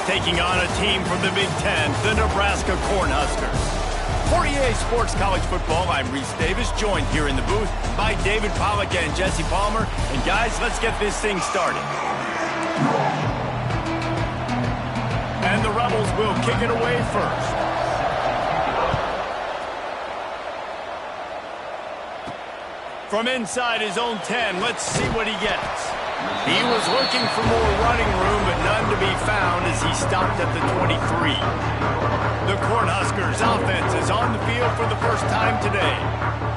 taking on a team from the Big Ten, the Nebraska Cornhuskers. For EA Sports College Football, I'm Reese Davis, joined here in the booth by David Pollack and Jesse Palmer. And guys, let's get this thing started. And the Rebels will kick it away first. From inside his own 10, let's see what he gets. He was looking for more running room, but none to be found as he stopped at the 23. The Cornhuskers offense is on the field for the first time today.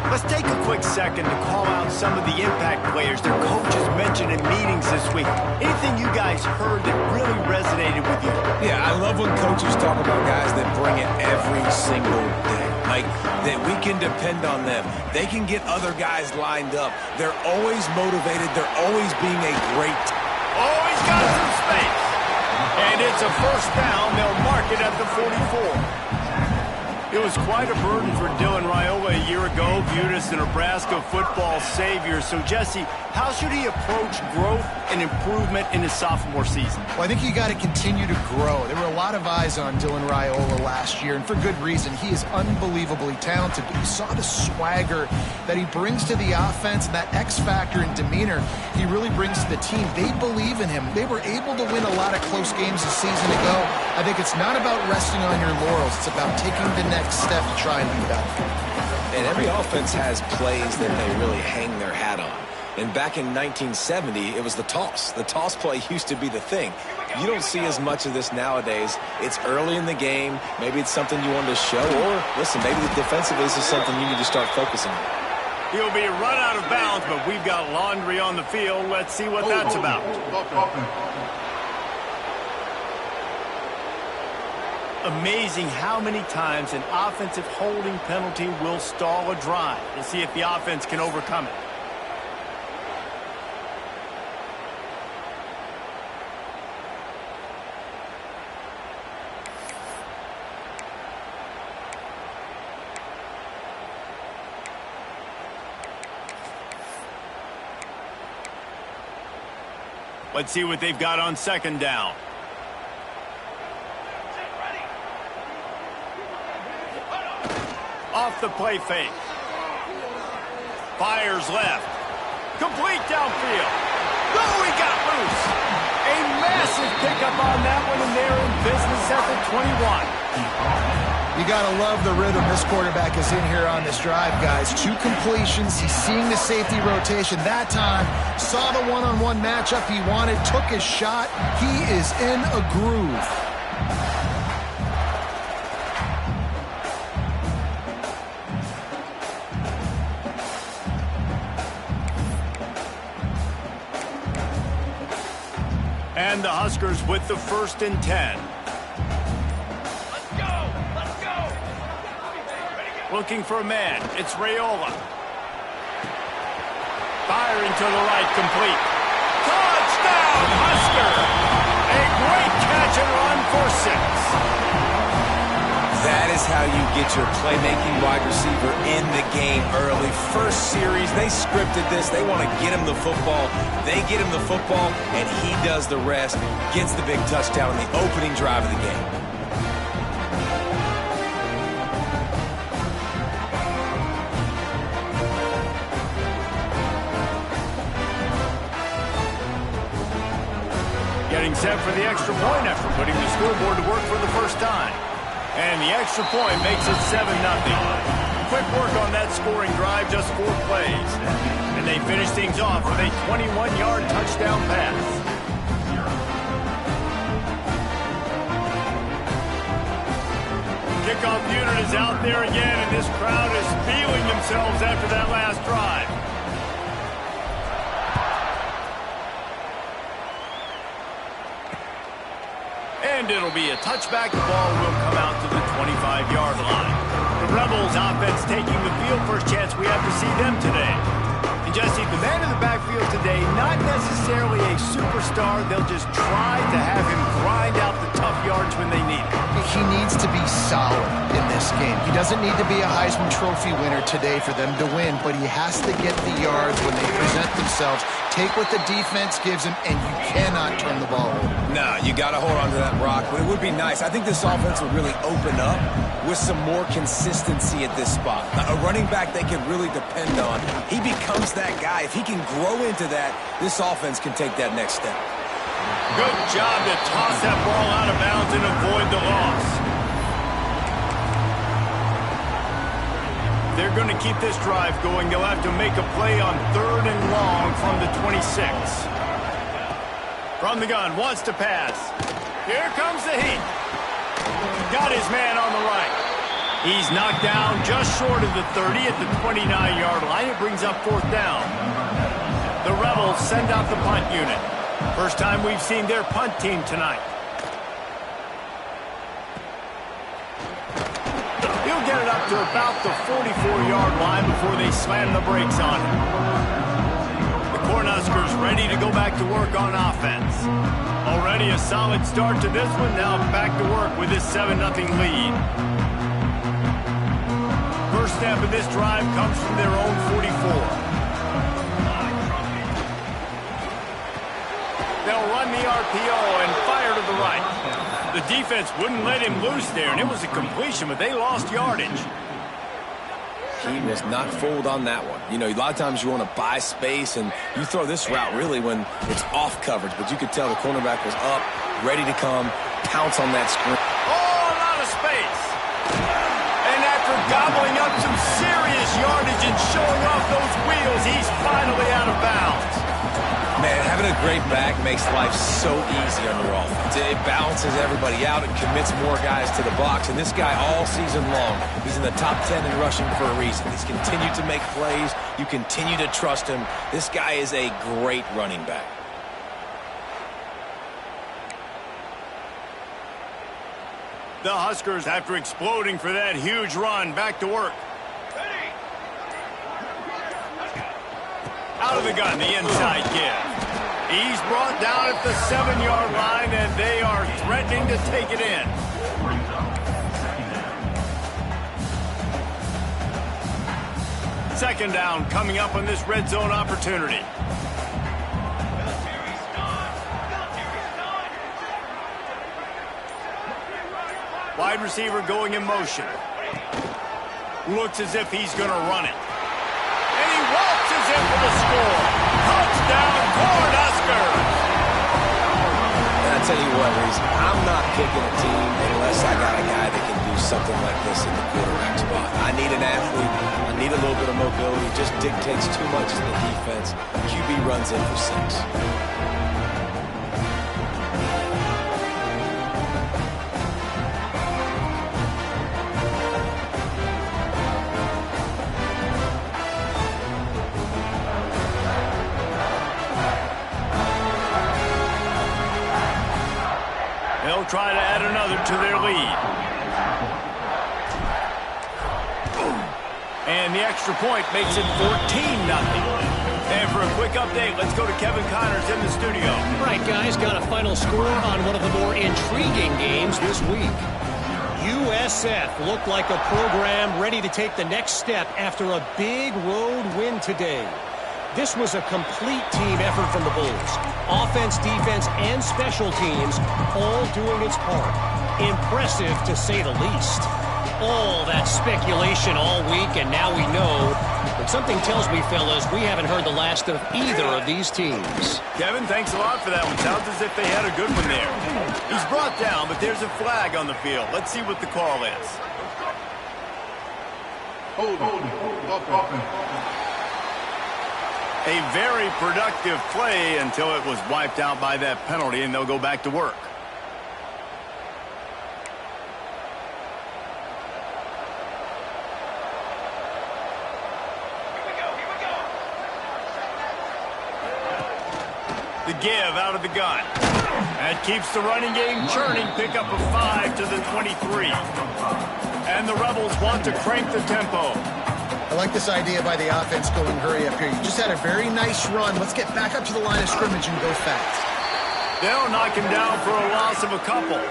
Let's take a quick second to call out some of the impact players their coaches mentioned in meetings this week. Anything you guys heard that really resonated with you? Yeah, I love when coaches talk about guys that bring it every single day. Like, that we can depend on them. They can get other guys lined up. They're always motivated. They're always being a great team. Oh, he's got some space. And it's a first down. They'll mark it at the 44. It was quite a burden for Dylan Raiola a year ago, viewed as the Nebraska football savior. So, Jesse, how should he approach growth and improvement in his sophomore season? Well, I think you got to continue to grow. There were a lot of eyes on Dylan Raiola last year, and for good reason. He is unbelievably talented, but you saw the swagger that he brings to the offense and that X factor and demeanor he really brings to the team. They believe in him. They were able to win a lot of close games a season ago. I think it's not about resting on your laurels. It's about taking the next step to try and be better. And every offense has plays that they really hang their hat on. And back in 1970, it was the toss. The toss play used to be the thing. You don't see as much of this nowadays. It's early in the game. Maybe it's something you want to show. Or, listen, maybe defensively this is something you need to start focusing on. He'll be run out of bounds, but we've got laundry on the field. Let's see what that's about. Amazing how many times an offensive holding penalty will stall a drive. We'll see if the offense can overcome it. Let's see what they've got on second down. Off the play fake. Fires left. Complete downfield. Oh, he got loose. A massive pickup on that one, and they're in business at the 21. You got to love the rhythm this quarterback is in here on this drive, guys. 2 completions. He's seeing the safety rotation. That time, saw the one-on-one matchup he wanted, took his shot. He is in a groove. And the Huskers with the 1st and 10. Looking for a man. It's Raiola. Firing to the right, complete. Touchdown, Husker! A great catch and run for 6. That is how you get your playmaking wide receiver in the game early. First series, they scripted this. They want to get him the football. They get him the football, and he does the rest. Gets the big touchdown in the opening drive of the game. Getting set for the extra point after putting the scoreboard to work for the first time. And the extra point makes it 7-0. Quick work on that scoring drive, just 4 plays. And they finish things off with a 21-yard touchdown pass. Kickoff unit is out there again, and this crowd is feeling themselves after that last drive. And it'll be a touchback. The ball will come out to the 25-yard line. The Rebels offense taking the field. First chance we have to see them today. And Jesse, the man in the backfield today, not necessarily a superstar. They'll just try to have him grind out the tough yards when they need it. He needs to be solid in this game. He doesn't need to be a Heisman Trophy winner today for them to win, but he has to get the yards when they present themselves. Take what the defense gives him, and you cannot turn the ball over. No, You got to hold on to that, Brock. But it would be nice. I think this offense would really open up with some more consistency at this spot. A running back they can really depend on. He becomes that guy. If he can grow into that, this offense can take that next step. Good job to toss that ball out of bounds and avoid the loss. They're going to keep this drive going. They'll have to make a play on 3rd and long from the 26. From the gun, wants to pass. Here comes the heat. Got his man on the right. He's knocked down just short of the 30 at the 29-yard line. It brings up 4th down. The Rebels send out the punt unit. First time we've seen their punt team tonight. He'll get it up to about the 44-yard line before they slam the brakes on him. The Cornhuskers ready to go back to work on offense. Already a solid start to this one. Now back to work with this 7-0 lead. First snap of this drive comes from their own 44. They'll run the RPO and fire to the right. The defense wouldn't let him loose there, and it was a completion, but they lost yardage. He was not fooled on that one. You know, a lot of times you want to buy space, and you throw this route really when it's off coverage, but you could tell the cornerback was up, ready to come, pounce on that screen. Oh, a lot of space. And after gobbling up some serious yardage and showing off those wheels, he's finally out of bounds. Man, having a great back makes life so easy on your offense. It balances everybody out. It commits more guys to the box. And this guy all season long, he's in the top 10 in rushing for a reason. He's continued to make plays. You continue to trust him. This guy is a great running back. The Huskers, after exploding for that huge run, back to work. Out of the gun, the inside give. He's brought down at the 7-yard line, and they are threatening to take it in. Second down coming up on this red zone opportunity. Wide receiver going in motion. Looks as if he's going to run it. And he waltzes in for the score. Touchdown, Cornhuskers! And I tell you what, Reese, I'm not picking a team unless I got a guy that can do something like this in the quarterback spot. I need an athlete. I need a little bit of mobility. It just dictates too much to the defense. QB runs in for 6. They'll try to add another to their lead. And the extra point makes it 14-0. And for a quick update, let's go to Kevin Connors in the studio. All right, guys, got a final score on one of the more intriguing games this week. USF looked like a program ready to take the next step after a big road win today. This was a complete team effort from the Bulls. Offense, defense, and special teams all doing its part. Impressive, to say the least. All that speculation all week, and now we know. But something tells me, fellas, we haven't heard the last of either of these teams. Kevin, thanks a lot for that one. Sounds as if they had a good one there. He's brought down, but there's a flag on the field. Let's see what the call is. Hold on. A very productive play until it was wiped out by that penalty, and they'll go back to work. The give out of the gun. That keeps the running game churning. Pick up a 5 to the 23. And the Rebels want to crank the tempo. I like this idea by the offense going hurry up here. You just had a very nice run. Let's get back up to the line of scrimmage and go fast. They'll knock him down for a loss of a couple.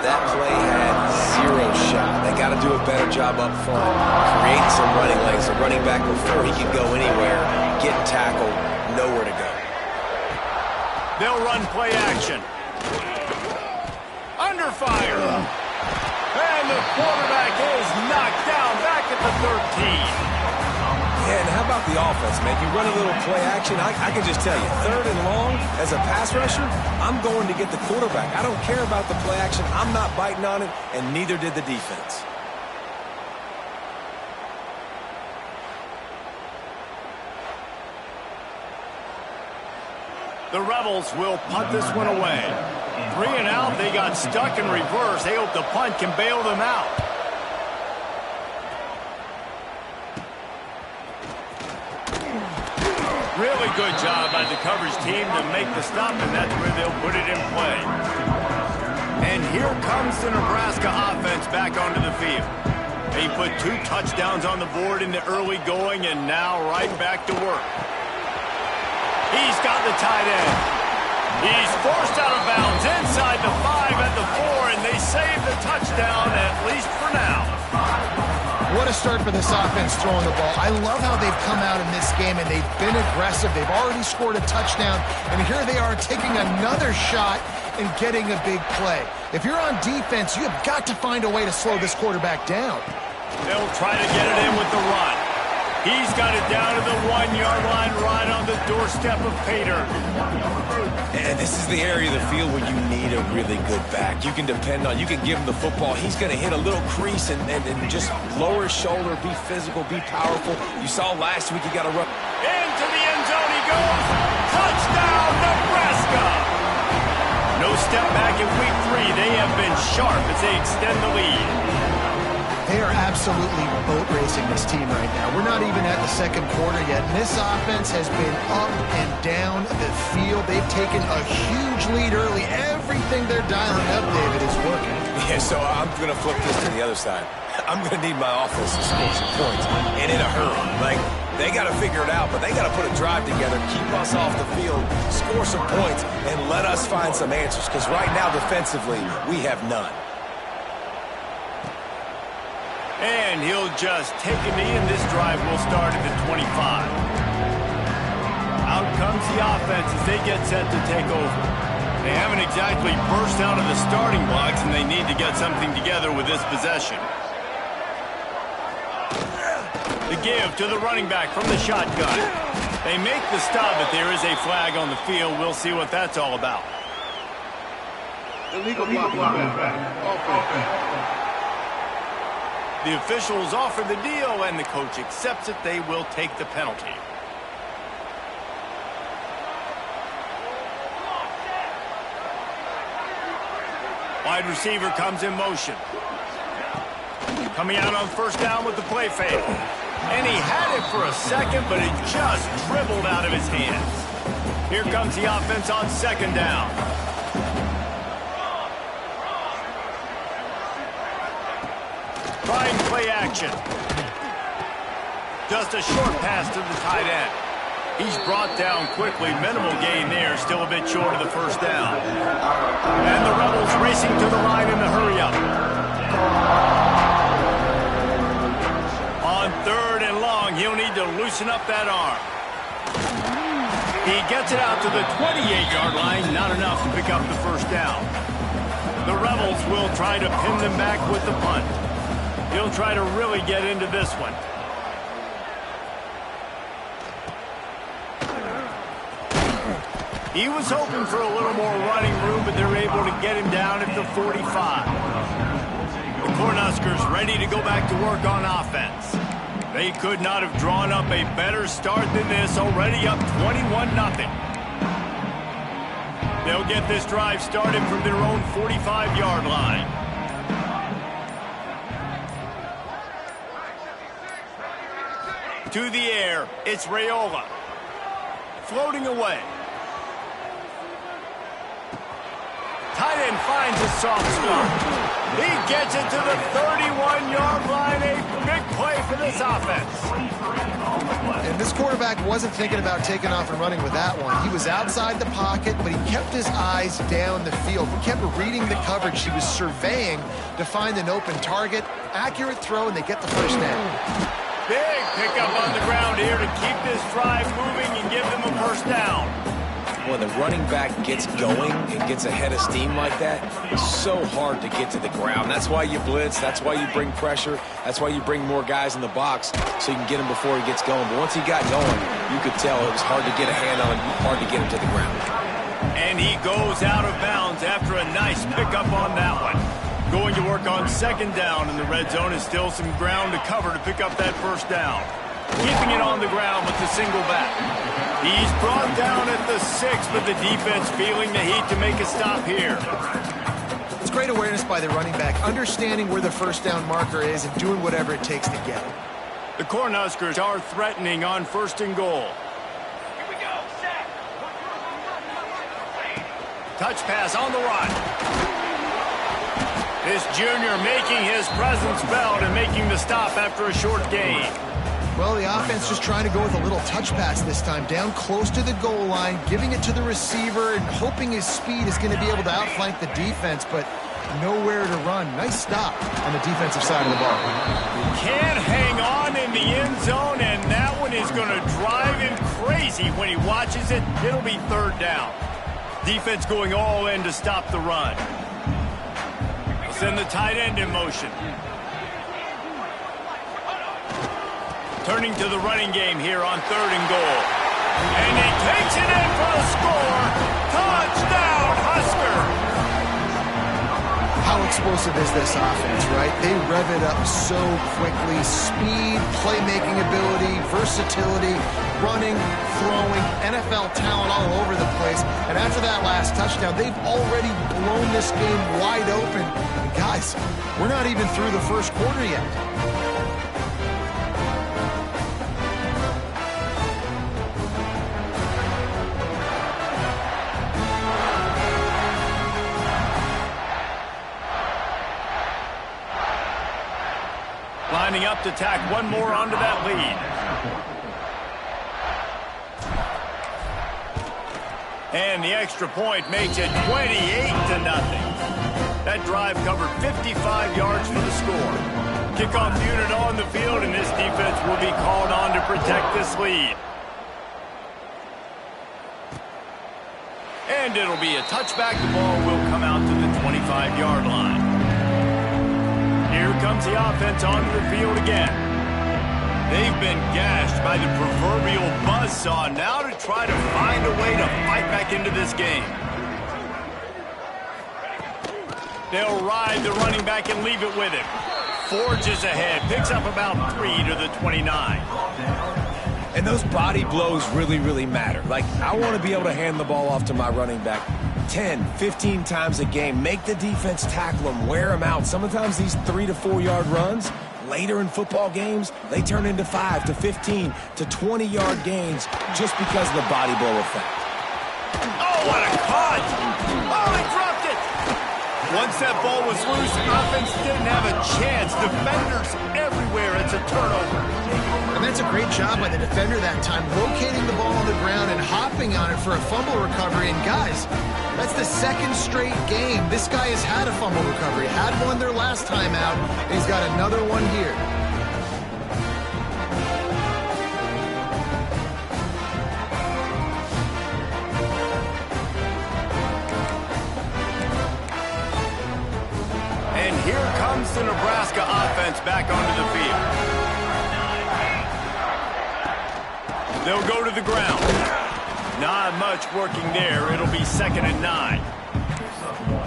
That play had 0 shot. They got to do a better job up front. Create some running lanes. The running back before he can go anywhere, get tackled, nowhere to go. They'll run play action. And the quarterback is knocked down back at the 13. Yeah, and how about the offense, man? You run a little play action. I can just tell you, 3rd and long, as a pass rusher, I'm going to get the quarterback. I don't care about the play action. I'm not biting on it, and neither did the defense. The Rebels will punt this one away. 3 and out, they got stuck in reverse. They hope the punt can bail them out. Really good job by the coverage team to make the stop, and that's where they'll put it in play. And here comes the Nebraska offense back onto the field. They put 2 touchdowns on the board in the early going, and now right back to work. He's got the tight end. He's forced out of bounds inside the 5 at the 4, and they save the touchdown, at least for now. What a start for this offense throwing the ball. I love how they've come out in this game, and they've been aggressive. They've already scored a touchdown, and here they are taking another shot and getting a big play. If you're on defense, you have got to find a way to slow this quarterback down. They'll try to get it in with the run. He's got it down to the 1-yard line right on the doorstep of Pater. And this is the area of the field where you need a really good back. You can depend on, you can give him the football. He's going to hit a little crease and just lower his shoulder, be physical, be powerful. You saw last week he got a run. Into the end zone he goes. Touchdown, Nebraska! No step back in week 3. They have been sharp as they extend the lead. They are absolutely boat racing this team right now. We're not even at the 2nd quarter yet, and this offense has been up and down the field. They've taken a huge lead early. Everything they're dialing up, David, is working. Yeah, so I'm going to flip this to the other side. I'm going to need my offense to score some points, and in a hurry. Like, they got to figure it out, but they got to put a drive together, keep us off the field, score some points, and let us find some answers, because right now, defensively, we have none. And he'll just take a knee, and this drive will start at the 25. Out comes the offense as they get set to take over. They haven't exactly burst out of the starting blocks, and they need to get something together with this possession. The give to the running back from the shotgun. They make the stop, but there is a flag on the field. We'll see what that's all about. Illegal blocking. Offense. The officials offer the deal, and the coach accepts it. They will take the penalty. Wide receiver comes in motion. Coming out on 1st down with the play fake. And he had it for a second, but it just dribbled out of his hands. Here comes the offense on 2nd down. Trying play action. Just a short pass to the tight end. He's brought down quickly. Minimal gain there. Still a bit short of the 1st down. And the Rebels racing to the line in the hurry-up. On 3rd and long, he'll need to loosen up that arm. He gets it out to the 28-yard line. Not enough to pick up the 1st down. The Rebels will try to pin them back with the punt. He'll try to really get into this one. He was hoping for a little more running room, but they're able to get him down at the 45. The Cornhuskers ready to go back to work on offense. They could not have drawn up a better start than this, already up 21-0. They'll get this drive started from their own 45-yard line. To the air, it's Raiola. Floating away. Tight end finds a soft spot. He gets it to the 31-yard line. A big play for this offense. And this quarterback wasn't thinking about taking off and running with that one. He was outside the pocket, but he kept his eyes down the field. He kept reading the coverage. He was surveying to find an open target. Accurate throw, and they get the 1st down. Big pickup on the ground here to keep this drive moving and give them a 1st down. when the running back gets going and gets ahead of steam like that, it's so hard to get to the ground. That's why you blitz. That's why you bring pressure. That's why you bring more guys in the box so you can get him before he gets going. But once he got going, you could tell it was hard to get a hand on him, hard to get him to the ground. And he goes out of bounds after a nice pickup on that one. Going to work on second down in the red zone is still some ground to cover to pick up that first down. Keeping it on the ground with the single back. He's brought down at the 6, but the defense feeling the heat to make a stop here. It's great awareness by the running back, understanding where the first down marker is and doing whatever it takes to get it. The Cornhuskers are threatening on first and goal. Here we go, set. Touch pass on the run. This junior making his presence felt and making the stop after a short gain. Well, the offense just trying to go with a little touch pass this time, down close to the goal line, giving it to the receiver and hoping his speed is going to be able to outflank the defense, but nowhere to run. Nice stop on the defensive side of the ball. Can't hang on in the end zone, and that one is going to drive him crazy when he watches it. It'll be third down. Defense going all in to stop the run. Send the tight end in motion. Turning to the running game here on third and goal. And he takes it in for the score. Touchdown, Husker! How explosive is this offense, right? They rev it up so quickly. Speed, playmaking ability, versatility, running, throwing, NFL talent all over the place. And after that last touchdown, they've already blown this game wide open. And guys, we're not even through the first quarter yet. Lining up to tack one more onto that lead. And the extra point makes it 28-0. That drive covered 55 yards for the score. Kickoff unit on the field, and this defense will be called on to protect this lead. And it'll be a touchback. The ball will come out to the 25-yard line. Here comes the offense onto the field again. They've been gashed by the proverbial buzzsaw. Now to try to find a way to fight back into this game. They'll ride the running back and leave it with him. Forges ahead, picks up about 3 to the 29. And those body blows really, really matter. Like, I want to be able to hand the ball off to my running back 10, 15 times a game. Make the defense tackle them, wear them out. Sometimes these 3 to 4 yard runs, later in football games, they turn into 5 to 15 to 20 yard gains just because of the body blow effect. Oh, what a cut! Oh, he dropped it! Once that ball was loose, offense didn't have a chance. Defenders everywhere. It's a turnover. And that's a great job by the defender that time, locating the ball on the ground and hopping on it for a fumble recovery. And guys, that's the second straight game this guy has had a fumble recovery. Had one their last time out, and he's got another one here. And here comes the Nebraska offense back onto the field. They'll go to the ground. Not much working there. It'll be 2nd and 9.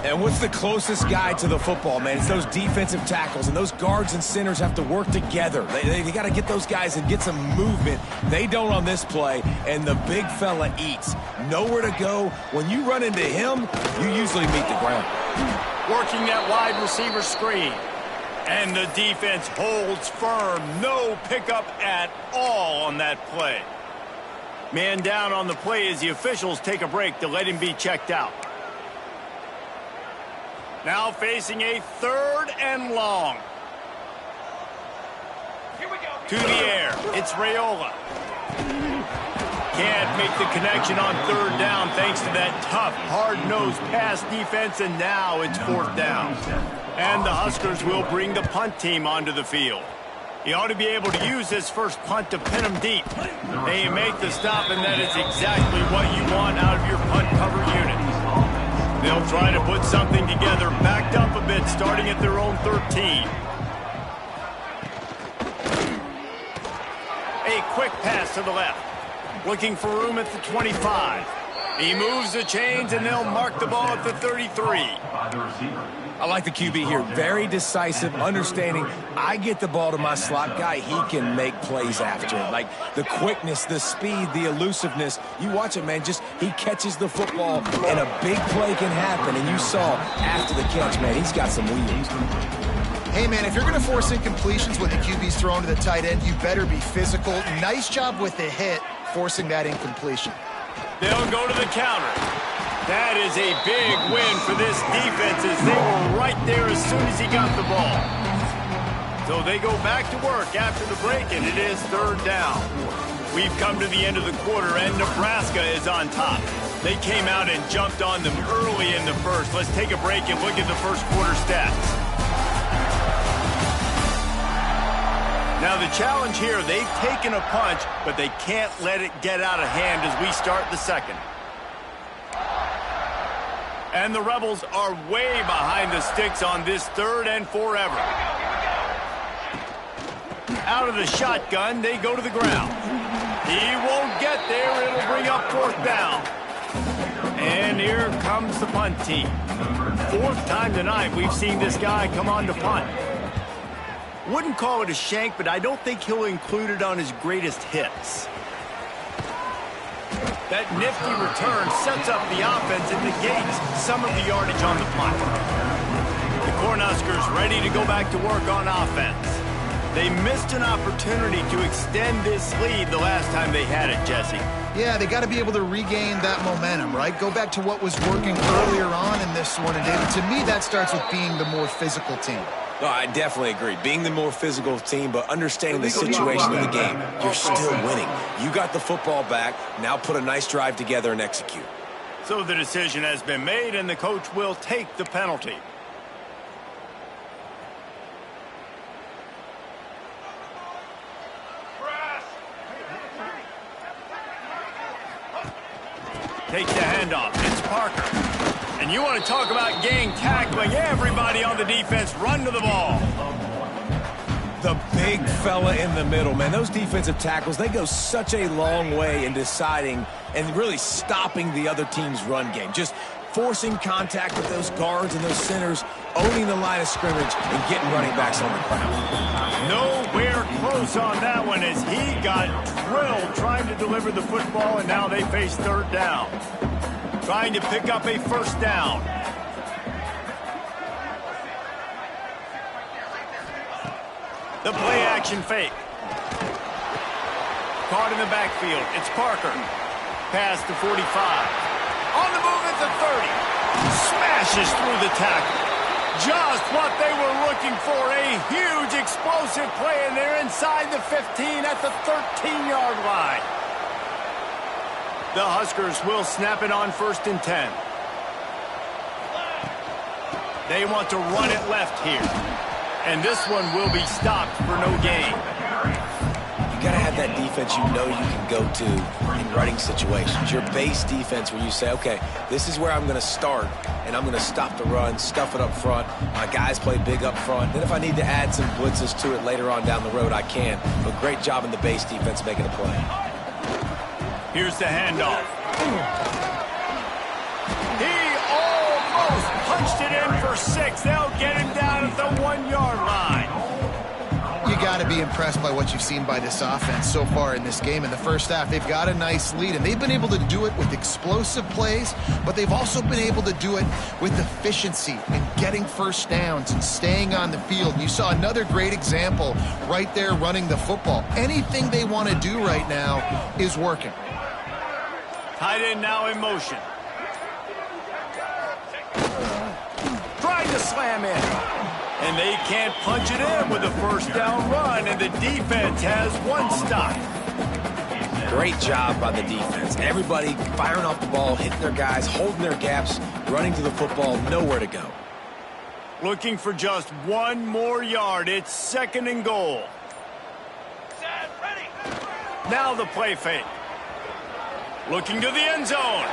And what's the closest guy to the football, man? It's those defensive tackles, and those guards and centers have to work together. They got to get those guys and get some movement. They don't on this play, and the big fella eats. Nowhere to go. When you run into him, you usually meet the ground. Working that wide receiver screen. And the defense holds firm. No pickup at all on that play. Man down on the play as the officials take a break to let him be checked out. Now facing a 3rd and long. To the air. It's Raiola. Can't make the connection on 3rd down thanks to that tough, hard-nosed pass defense, and now it's 4th down. And the Huskers will bring the punt team onto the field. He ought to be able to use his first punt to pin him deep. They make the stop, and that is exactly what you want out of your punt cover unit. They'll try to put something together, backed up a bit, starting at their own 13. A quick pass to the left. Looking for room at the 25. He moves the chains, and they'll mark the ball at the 33. I like the QB here. Very decisive, understanding I get the ball to my slot guy, he can make plays after it. Like the quickness, the speed, the elusiveness. You watch it, man, just he catches the football and a big play can happen. And you saw after the catch, man, he's got some wheels. Hey, man, if you're going to force incompletions when the QB's thrown to the tight end, you better be physical. Nice job with the hit, forcing that incompletion. They'll go to the counter. That is a big win for this defense as they were right there as soon as he got the ball. So they go back to work after the break, and it is third down. We've come to the end of the quarter, and Nebraska is on top. They came out and jumped on them early in the first. Let's take a break and look at the first quarter stats. Now the challenge here, they've taken a punch, but they can't let it get out of hand as we start the second. And the Rebels are way behind the sticks on this third and forever. Out of the shotgun, they go to the ground. He won't get there. It'll bring up fourth down. And here comes the punt team. Fourth time tonight we've seen this guy come on to punt. Wouldn't call it a shank, but I don't think he'll include it on his greatest hits. That nifty return sets up the offense and negates some of the yardage on the punt. The Cornhuskers ready to go back to work on offense. They missed an opportunity to extend this lead the last time they had it, Jesse. Yeah, they got to be able to regain that momentum, right? Go back to what was working earlier on in this one. And, David, to me, that starts with being the more physical team. No, I definitely agree. Being the more physical team, but understanding the situation of the game. You're still winning. You got the football back. Now put a nice drive together and execute. So the decision has been made, and the coach will take the penalty. Takes the handoff. It's Parker. And you want to talk about gang tackling. Everybody on the defense run to the ball. The big fella in the middle, man. Those defensive tackles, they go such a long way in deciding and really stopping the other team's run game. Just forcing contact with those guards and those centers, owning the line of scrimmage, and getting running backs on the ground. Nowhere close on that one as he got drilled trying to deliver the football, and now they face third down. Trying to pick up a first down. The play action fake. Caught in the backfield. It's Parker. Pass to 45. On the move at the 30. Smashes through the tackle. Just what they were looking for. A huge explosive play, and they're inside the 15 at the 13-yard line. The Huskers will snap it on 1st and 10. They want to run it left here. And this one will be stopped for no gain. You got to have that defense you know you can go to in running situations. Your base defense where you say, okay, this is where I'm going to start, and I'm going to stop the run, stuff it up front. My guys play big up front. Then if I need to add some blitzes to it later on down the road, I can. But great job in the base defense making a play. Here's the handoff. He almost punched it in for 6. They'll get him down at the 1-yard line. You got to be impressed by what you've seen by this offense so far in this game. In the first half, they've got a nice lead, and they've been able to do it with explosive plays, but they've also been able to do it with efficiency and getting first downs and staying on the field. And you saw another great example right there running the football. Anything they want to do right now is working. Tight end now in motion. Trying to slam in. And they can't punch it in with a first down run, and the defense has one stop. Great job by the defense. Everybody firing off the ball, hitting their guys, holding their gaps, running to the football, nowhere to go. Looking for just one more yard. It's 2nd and goal. Now the play fake. Looking to the end zone.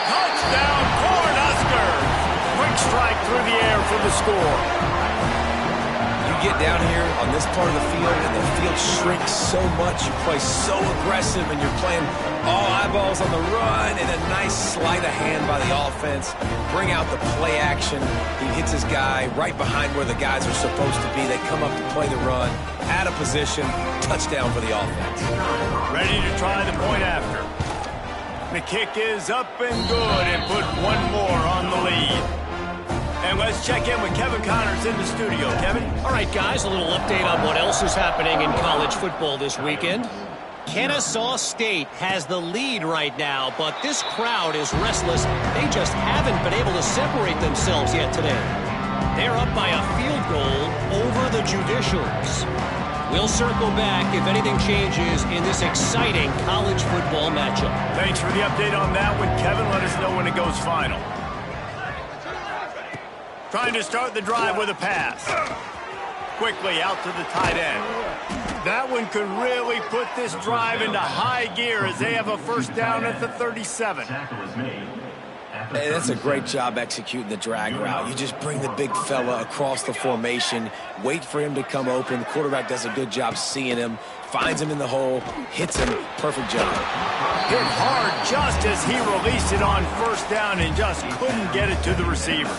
Touchdown, Cornhuskers. Quick strike through the air for the score. You get down here on this part of the field, and the field shrinks so much. You play so aggressive, and you're playing all eyeballs on the run, and a nice sleight of hand by the offense. Bring out the play action. He hits his guy right behind where the guys are supposed to be. They come up to play the run, out of position, touchdown for the offense. Ready to try the point after. The kick is up and good, and put one more on the lead. And let's check in with Kevin Connors in the studio. Kevin? All right, guys, a little update on what else is happening in college football this weekend. Kennesaw State has the lead right now, but this crowd is restless. They just haven't been able to separate themselves yet today. They're up by a field goal over the Judicials. We'll circle back if anything changes in this exciting college football matchup. Thanks for the update on that one, Kevin. Let us know when it goes final. Trying to start the drive with a pass. Quickly out to the tight end. That one could really put this drive into high gear as they have a first down at the 37. Hey, that's a great job executing the drag route. You just bring the big fella across the formation, wait for him to come open. The quarterback does a good job seeing him, finds him in the hole, hits him. Perfect job. Hit hard just as he released it on first down and just couldn't get it to the receiver.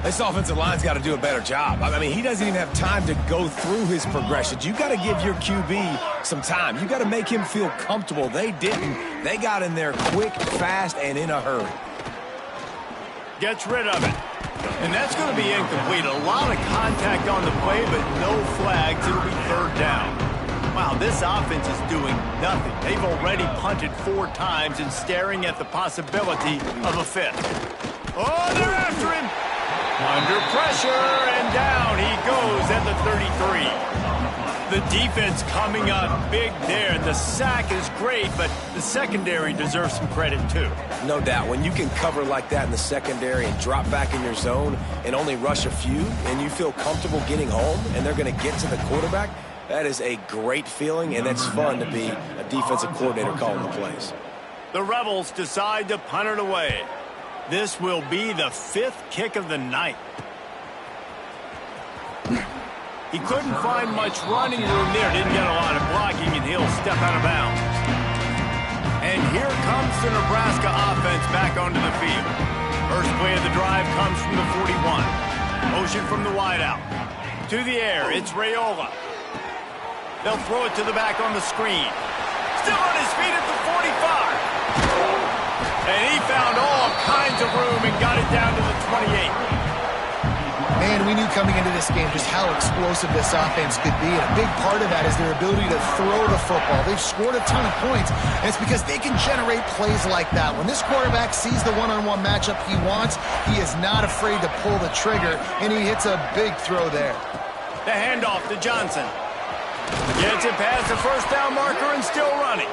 This offensive line's got to do a better job. I mean, he doesn't even have time to go through his progressions. You got to give your QB some time. You got to make him feel comfortable. They didn't. They got in there quick, fast, and in a hurry. Gets rid of it. And that's going to be incomplete. A lot of contact on the play, but no flags. It'll be third down. Wow, this offense is doing nothing. They've already punted 4 times and staring at the possibility of a 5th. Oh, they're after him. Under pressure, and down he goes at the 33. The defense coming up big there. The sack is great, but the secondary deserves some credit too. No doubt. When you can cover like that in the secondary and drop back in your zone and only rush a few, and you feel comfortable getting home, and they're going to get to the quarterback, that is a great feeling, and that's fun to be a defensive coordinator calling the plays. The Rebels decide to punt it away. This will be the 5th kick of the night. He couldn't find much running room there. Didn't get a lot of blocking, and he'll step out of bounds. And here comes the Nebraska offense back onto the field. First play of the drive comes from the 41. Motion from the wideout. To the air, it's Raiola. They'll throw it to the back on the screen. Still on his feet at the 45. And he found all kinds of room and got it down to the 28. Man, we knew coming into this game just how explosive this offense could be, and a big part of that is their ability to throw the football. They've scored a ton of points, and it's because they can generate plays like that. When this quarterback sees the one-on-one matchup he wants, he is not afraid to pull the trigger, and he hits a big throw there. The handoff to Johnson. Gets it past the first down marker and still running.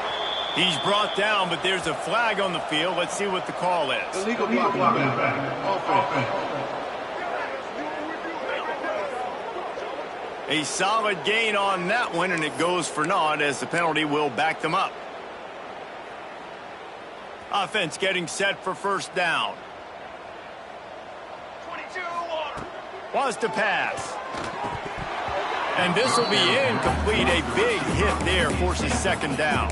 He's brought down, but there's a flag on the field. Let's see what the call is. Illegal blocking back. A solid gain on that one, and it goes for naught as the penalty will back them up. Offense getting set for first down. 22-1. Wants to pass. And this will be incomplete. A big hit there forces second down.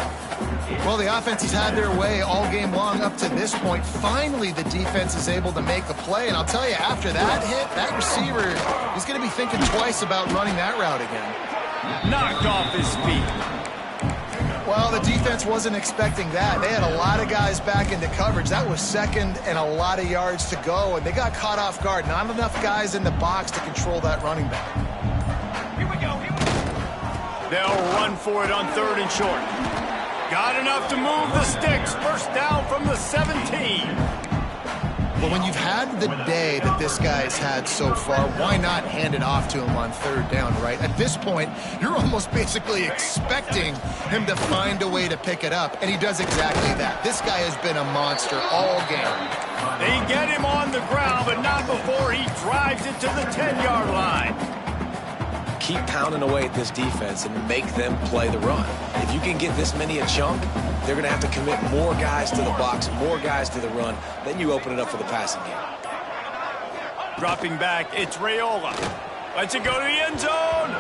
Well, the offense has had their way all game long up to this point. Finally, the defense is able to make a play. And I'll tell you, after that hit, that receiver is going to be thinking twice about running that route again. Knocked off his feet. Well, the defense wasn't expecting that. They had a lot of guys back into coverage. That was second and a lot of yards to go. And they got caught off guard. Not enough guys in the box to control that running back. Here we go. They'll run for it on third and short. Got enough to move the sticks. First down from the 17. But when you've had the day that this guy's had so far, why not hand it off to him on third down, right? At this point, you're almost basically expecting him to find a way to pick it up, and he does exactly that. This guy has been a monster all game. They get him on the ground, but not before he drives it to the 10-yard line. keep pounding away at this defense and make them play the run. If you can get this many a chunk, they're going to have to commit more guys to the box, more guys to the run. Then you open it up for the passing game. Dropping back, it's Raiola. Lets it go to the end zone.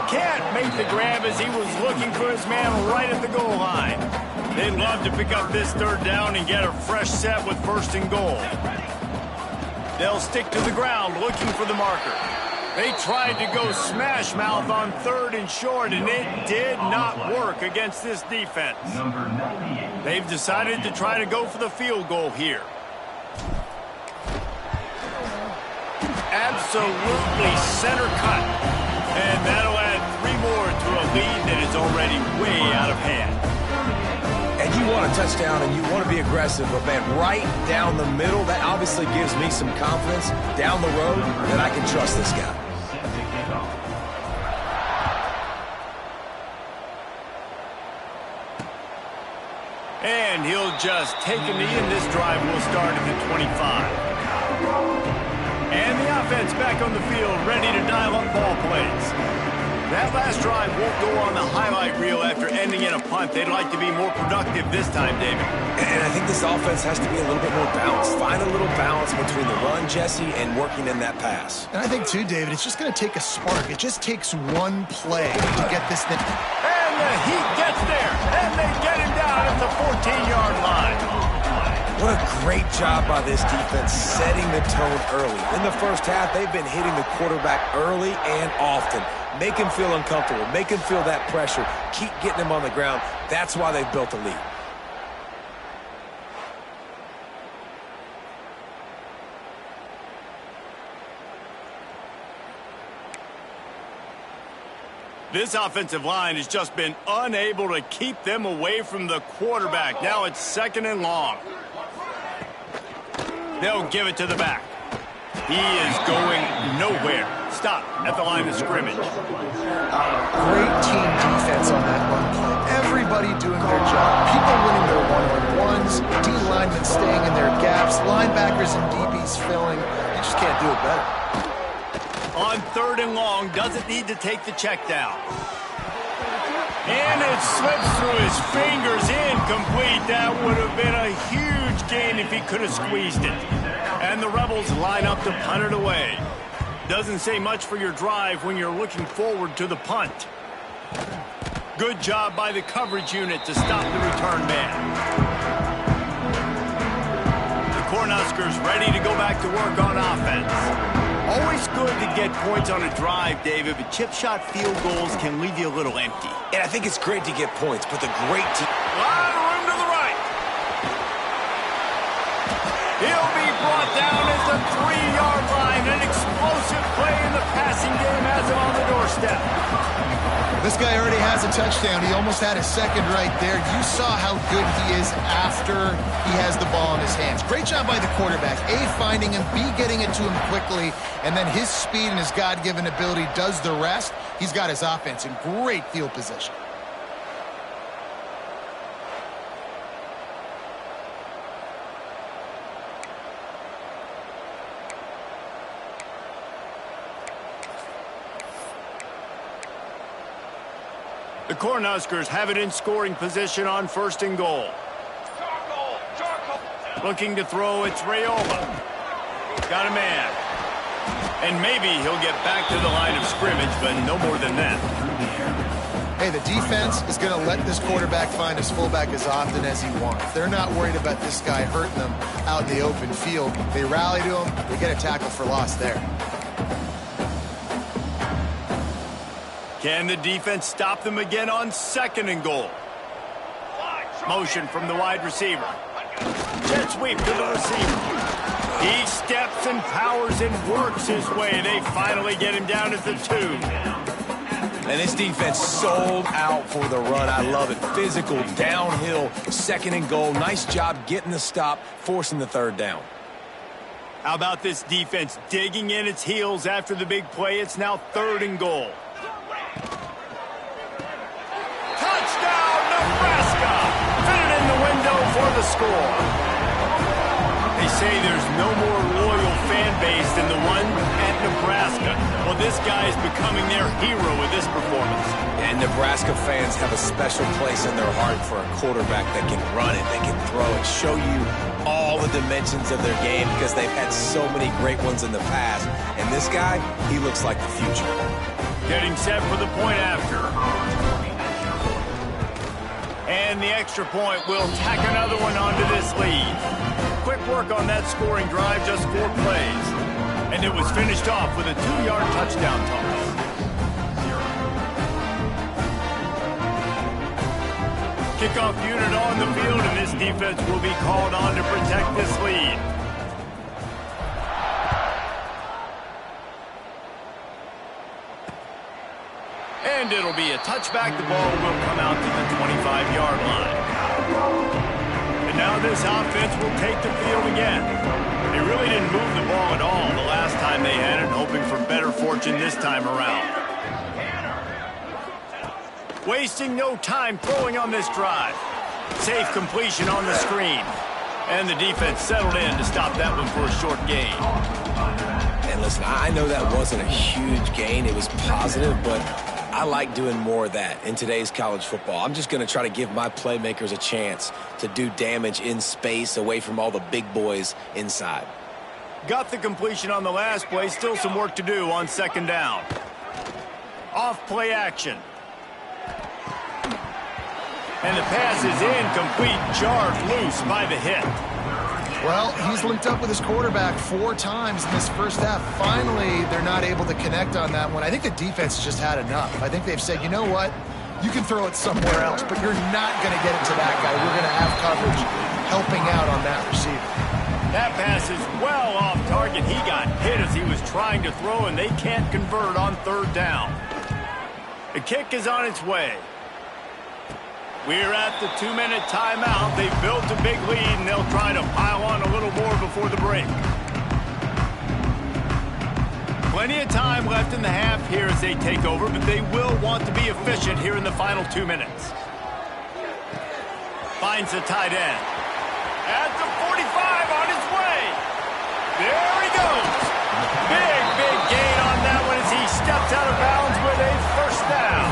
Can't make the grab as he was looking for his man right at the goal line. They'd love to pick up this third down and get a fresh set with first and goal. They'll stick to the ground looking for the marker. They tried to go smash mouth on third and short, and it did not work against this defense. They've decided to try to go for the field goal here. Absolutely center cut. And that'll add 3 more to a lead that is already way out of hand. And you want a touchdown and you want to be aggressive, but man, right down the middle, that obviously gives me some confidence down the road that I can trust this guy. And he'll just take a knee, and this drive will start at the 25. And the offense back on the field, ready to dial up ball plays. That last drive won't go on the highlight reel after ending in a punt. They'd like to be more productive this time, David. And I think this offense has to be a little bit more balanced. Find a little balance between the run, Jesse, and working in that pass. And I think, too, David, it's just going to take a spark. It just takes one play to get this thing. And the Heat gets there, and they get him down at the 14-yard line. What a great job by this defense setting the tone early. In the first half, they've been hitting the quarterback early and often. Make him feel uncomfortable. Make him feel that pressure. Keep getting him on the ground. That's why they've built a lead. This offensive line has just been unable to keep them away from the quarterback. Now it's 2nd and long. They'll give it to the back. He is going nowhere. Stop at the line of scrimmage. Great team defense on that run play. Everybody doing their job. People winning their one-on-ones. D linemen staying in their gaps. Linebackers and DBs filling. You just can't do it better. On 3rd and long, doesn't need to take the check down. And it slips through his fingers, incomplete. That would have been a huge gain if he could have squeezed it. And the Rebels line up to punt it away. Doesn't say much for your drive when you're looking forward to the punt. Good job by the coverage unit to stop the return man. The Cornhuskers ready to go back to work on offense. Always good to get points on a drive, David, but chip shot field goals can leave you a little empty. And I think it's great to get points, but the great team... Lot of room to the right. He'll be brought down at the 3-yard line. An explosive play in the passing game has him on the doorstep. This guy already has a touchdown. He almost had a second right there. You saw how good he is after he has the ball in his hands. Great job by the quarterback. A, finding him, B, getting it to him quickly, and then his speed and his God-given ability does the rest. He's got his offense in great field position. The Cornhuskers have it in scoring position on 1st and goal. Looking to throw, it's Raiola. Got a man. And maybe he'll get back to the line of scrimmage, but no more than that. Hey, the defense is going to let this quarterback find his fullback as often as he wants. They're not worried about this guy hurting them out in the open field. They rally to him. They get a tackle for loss there. Can the defense stop them again on 2nd and goal? Motion from the wide receiver. Jet sweep to the receiver. He steps and powers and works his way. They finally get him down at the 2. And this defense sold out for the run. I love it. Physical, downhill, 2nd and goal. Nice job getting the stop, forcing the 3rd down. How about this defense digging in its heels after the big play? It's now 3rd and goal. Touchdown, Nebraska! Fitted in the window for the score. They say there's no more loyal fan base than the one at Nebraska. Nebraska. Well, this guy is becoming their hero with this performance. And Nebraska fans have a special place in their heart for a quarterback that can run it, that can throw it, show you all the dimensions of their game because they've had so many great ones in the past. And this guy, he looks like the future. Getting set for the point after. And the extra point will tack another one onto this lead. Quick work on that scoring drive, just 4 plays. And it was finished off with a 2-yard touchdown toss. Kickoff unit on the field, and this defense will be called on to protect this lead. And it'll be a touchback. The ball will come out to the 25-yard line. And now this offense will take the field again. They really didn't move the ball at all the last time they had it, hoping for better fortune this time around. Wasting no time throwing on this drive. Safe completion on the screen. And the defense settled in to stop that one for a short gain. And listen, I know that wasn't a huge gain. It was positive, but I like doing more of that in today's college football. I'm just going to try to give my playmakers a chance to do damage in space away from all the big boys inside. Got the completion on the last play. Still some work to do on second down. Off play action. And the pass is incomplete, jarred loose by the hit. Well, he's linked up with his quarterback 4 times in this first half. Finally, they're not able to connect on that one. I think the defense just had enough. I think they've said, you know what? You can throw it somewhere else, but you're not going to get it to that guy. We're going to have coverage helping out on that receiver. That pass is well off target. He got hit as he was trying to throw, and they can't convert on third down. The kick is on its way. We're at the 2-minute timeout. They've built a big lead, and they'll try to pile on a little more before the break. Plenty of time left in the half here as they take over, but they will want to be efficient here in the final 2 minutes. Finds the tight end. At the 45, on his way. There he goes. Big gain on that one as he steps out of bounds with a first down.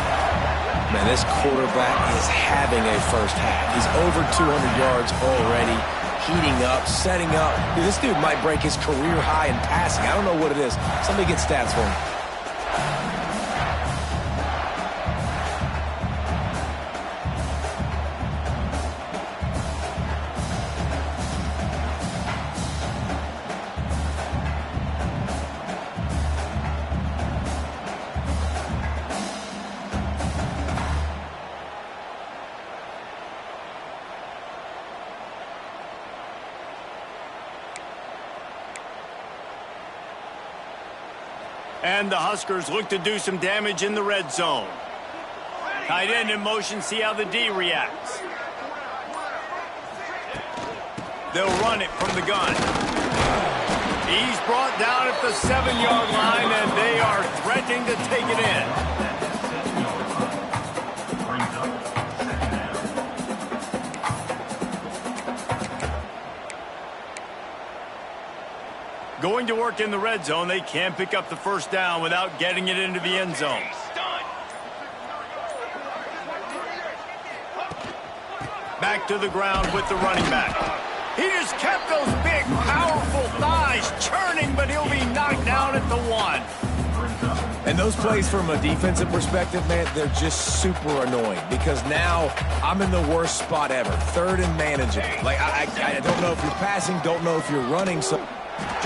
Man, this quarterback is having a first half. He's over 200 yards already, heating up, setting up. Dude, this dude might break his career high in passing. I don't know what it is. Somebody get stats for him. And the Huskers look to do some damage in the red zone. Tight end in motion, see how the D reacts. They'll run it from the gun. He's brought down at the 7-yard line, and they are threatening to take it in. Going to work in the red zone, they can't pick up the first down without getting it into the end zone. Back to the ground with the running back. He just kept those big, powerful thighs churning, but he'll be knocked down at the 1. And those plays from a defensive perspective, man, they're just super annoying because now I'm in the worst spot ever. Third and manageable. Like, I don't know if you're passing, don't know if you're running, so...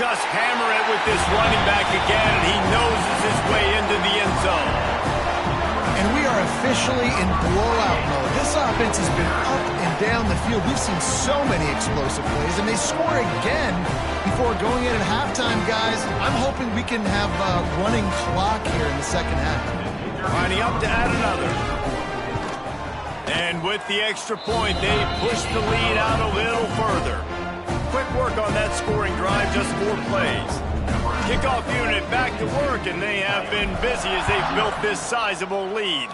Just hammer it with this running back again, and he noses his way into the end zone. And we are officially in blowout mode. This offense has been up and down the field. We've seen so many explosive plays, and they score again before going in at halftime, guys. I'm hoping we can have a running clock here in the second half. Lining up to add another. And with the extra point, they push the lead out a little further. Quick work on that scoring drive, just 4 plays. Kickoff unit back to work, and they have been busy as they've built this sizable lead.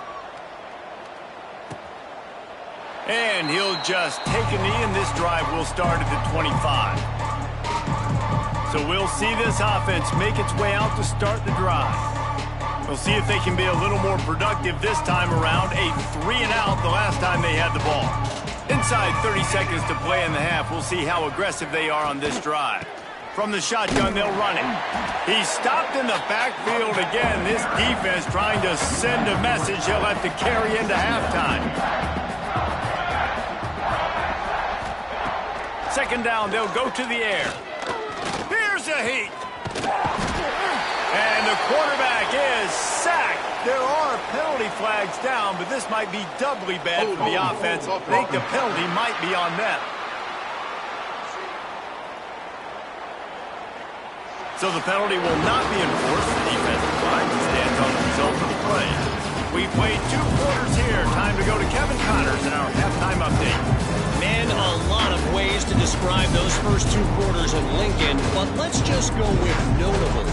And he'll just take a knee, and this drive will start at the 25. So we'll see this offense make its way out to start the drive. We'll see if they can be a little more productive this time around. A 3-and-out the last time they had the ball. Inside 30 seconds to play in the half. We'll see how aggressive they are on this drive. From the shotgun, they'll run it. He's stopped in the backfield again. This defense trying to send a message he'll have to carry into halftime. Second down, they'll go to the air. Here's a heat. And the quarterback is sacked. There are penalty flags down, but this might be doubly bad for the offense. I think the penalty might be on them. So the penalty will not be enforced. The defensive line stands on the result of the play. We played 2 quarters here. Time to go to Kevin Connors in our halftime update. Man, a lot of ways to describe those first 2 quarters in Lincoln, but let's just go with notable.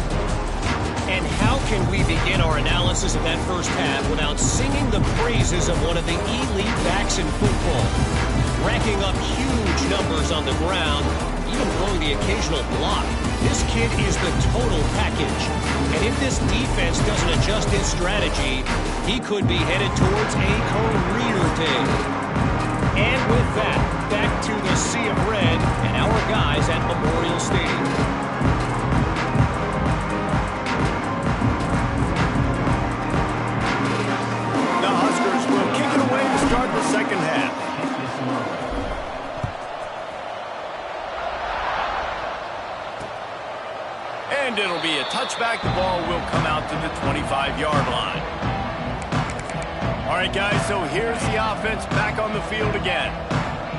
And how can we begin our analysis of that first half without singing the praises of one of the elite backs in football? Racking up huge numbers on the ground, even throwing the occasional block. This kid is the total package. And if this defense doesn't adjust its strategy, he could be headed towards a career day. And with that, back to the Sea of Red and our guys at Memorial Stadium. The Huskers will kick it away to start the second half. And it'll be a touchback. The ball will come out to the 25-yard line. All right, guys, so here's the offense back on the field again.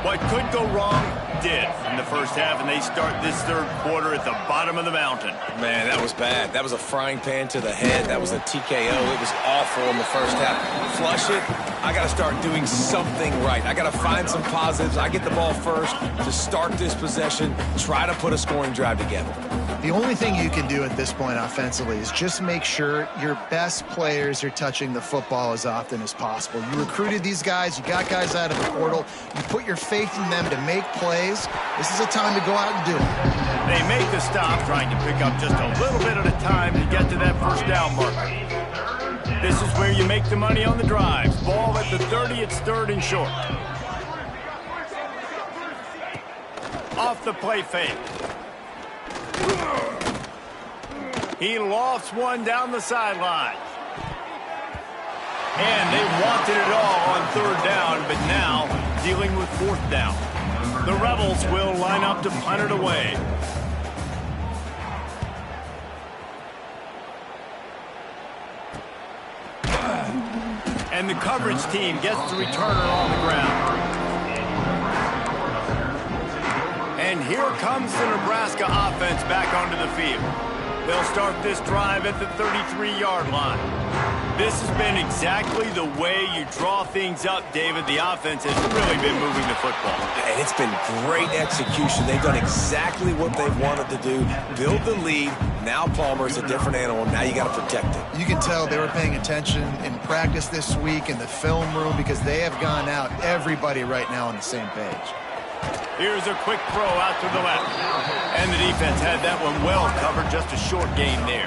What could go wrong did in the first half, and they start this third quarter at the bottom of the mountain. Man, that was bad. That was a frying pan to the head. That was a TKO. It was awful in the first half. Flush it. I got to start doing something right. I got to find some positives. I get the ball first to start this possession, try to put a scoring drive together. The only thing you can do at this point offensively is just make sure your best players are touching the football as often as possible. You recruited these guys. You got guys out of the portal. You put your faith in them to make plays. This is a time to go out and do it. They make the stop, trying to pick up just a little bit at a time to get to that first down marker. This is where you make the money on the drives. Ball at the 30, it's 3rd and short. Off the play fake. He lofts one down the sideline. And they wanted it all on 3rd down, but now dealing with 4th down. The Rebels will line up to punt it away. And the coverage team gets the returner on the ground. And here comes the Nebraska offense back onto the field. They'll start this drive at the 33-yard line. This has been exactly the way you draw things up, David. The offense has really been moving the football. And it's been great execution. They've done exactly what they've wanted to do. Build the lead. Now Palmer's a different animal. Now you got to protect it. You can tell they were paying attention in practice this week in the film room because they have gone out, everybody right now on the same page. Here's a quick throw out to the left. And the defense had that one well covered, just a short gain there.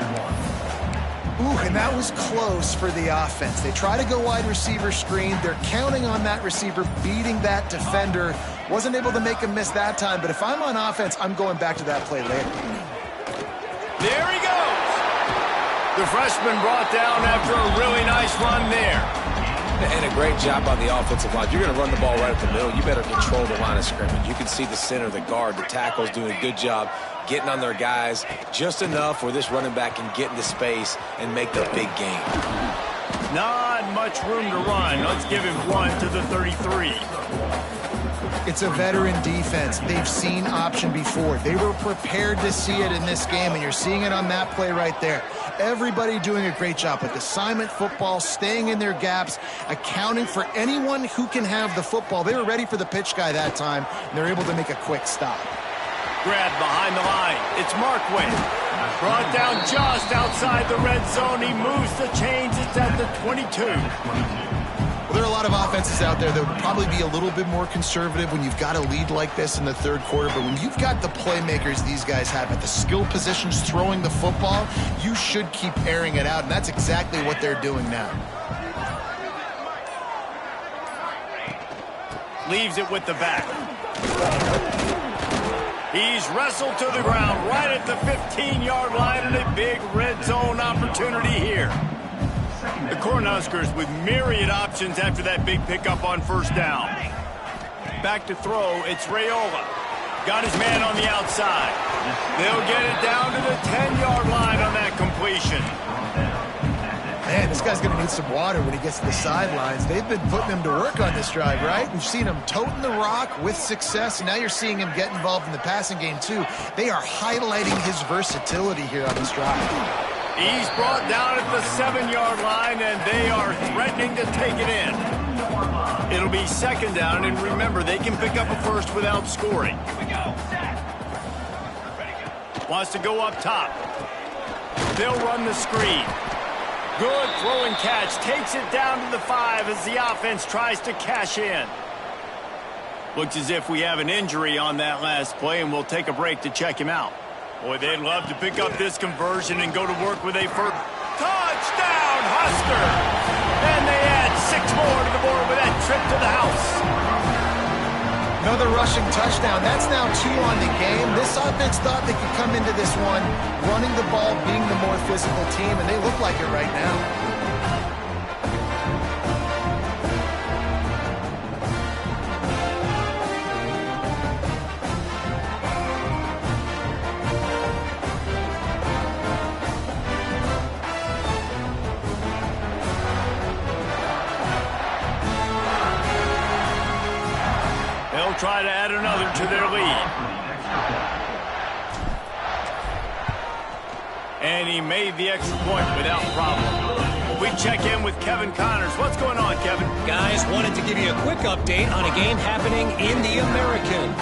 Ooh, and that was close for the offense. They try to go wide receiver screen. They're counting on that receiver beating that defender. Wasn't able to make him miss that time, but if I'm on offense, I'm going back to that play later. There he goes. The freshman brought down after a really nice run there. And a great job by the offensive line. If you're going to run the ball right at the middle, you better control the line of scrimmage. You can see the center, the guard, the tackles doing a good job getting on their guys just enough where this running back can get into space and make the big game. Not much room to run. Let's give him one to the 33. It's a veteran defense. They've seen option before. They were prepared to see it in this game, and you're seeing it on that play right there. Everybody doing a great job with assignment football, staying in their gaps, accounting for anyone who can have the football. They were ready for the pitch guy that time, and they're able to make a quick stop. Grab behind the line. It's Markway. Brought down just outside the red zone. He moves the chains. It's at the 22. There are a lot of offenses out there that would probably be a little bit more conservative when you've got a lead like this in the third quarter, but when you've got the playmakers these guys have at the skill positions throwing the football, you should keep airing it out, and that's exactly what they're doing now. Leaves it with the back. He's wrestled to the ground right at the 15-yard line, and a big red zone opportunity here. The Cornhuskers with myriad options after that big pickup on first down. Back to throw, it's Raiola. Got his man on the outside. They'll get it down to the 10-yard line on that completion. Man, this guy's going to need some water when he gets to the sidelines. They've been putting him to work on this drive, right? We've seen him toting the rock with success, and now you're seeing him get involved in the passing game, too. They are highlighting his versatility here on this drive. He's brought down at the 7-yard line, and they are threatening to take it in. It'll be second down, and remember, they can pick up a first without scoring. Wants to go up top. They'll run the screen. Good throw and catch. Takes it down to the 5 as the offense tries to cash in. Looks as if we have an injury on that last play, and we'll take a break to check him out. Boy, they'd love to pick up this conversion and go to work with a first. Touchdown, Husker! And they add 6 more to the board with that trip to the house. Another rushing touchdown. That's now 2 on the game. This offense thought they could come into this one running the ball, being the more physical team, and they look like it right now. Try to add another to their lead. And he made the extra point without problem. We check in with Kevin Connors. What's going on, Kevin? Guys, wanted to give you a quick update on a game happening in the American.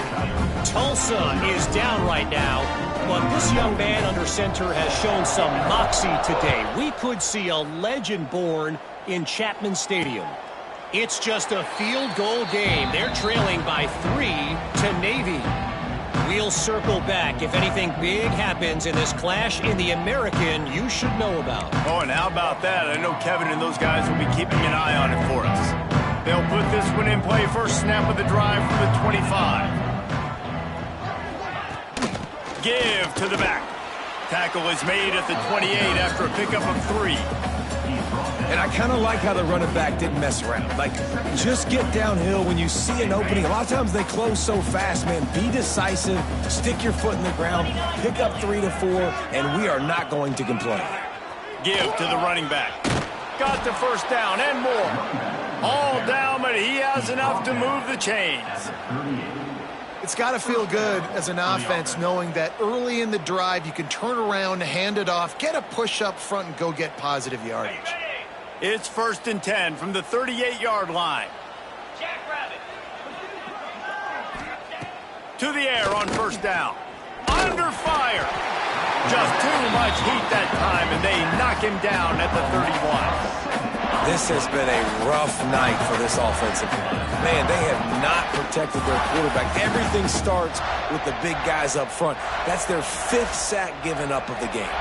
Tulsa is down right now, but this young man under center has shown some moxie today. We could see a legend born in Chapman Stadium. It's just a field goal game. They're trailing by 3 to Navy. We'll circle back. If anything big happens in this clash in the American, you should know about. Oh, and how about that? I know Kevin and those guys will be keeping an eye on it for us. They'll put this one in play. First snap of the drive from the 25. Give to the back. Tackle is made at the 28 after a pickup of 3. And I kind of like how the running back didn't mess around. Like, just get downhill when you see an opening. A lot of times they close so fast, man. Be decisive, stick your foot in the ground, pick up 3 to 4, and we are not going to complain. Give to the running back. Got the first down and more. All down, but he has enough to move the chains. It's got to feel good as an offense knowing that early in the drive you can turn around, hand it off, get a push up front, and go get positive yardage. It's 1st and 10 from the 38-yard line. To the air on first down. Under fire. Just too much heat that time, and they knock him down at the 31. This has been a rough night for this offensive line. Man, they have not protected their quarterback. Everything starts with the big guys up front. That's their 5th sack given up of the game.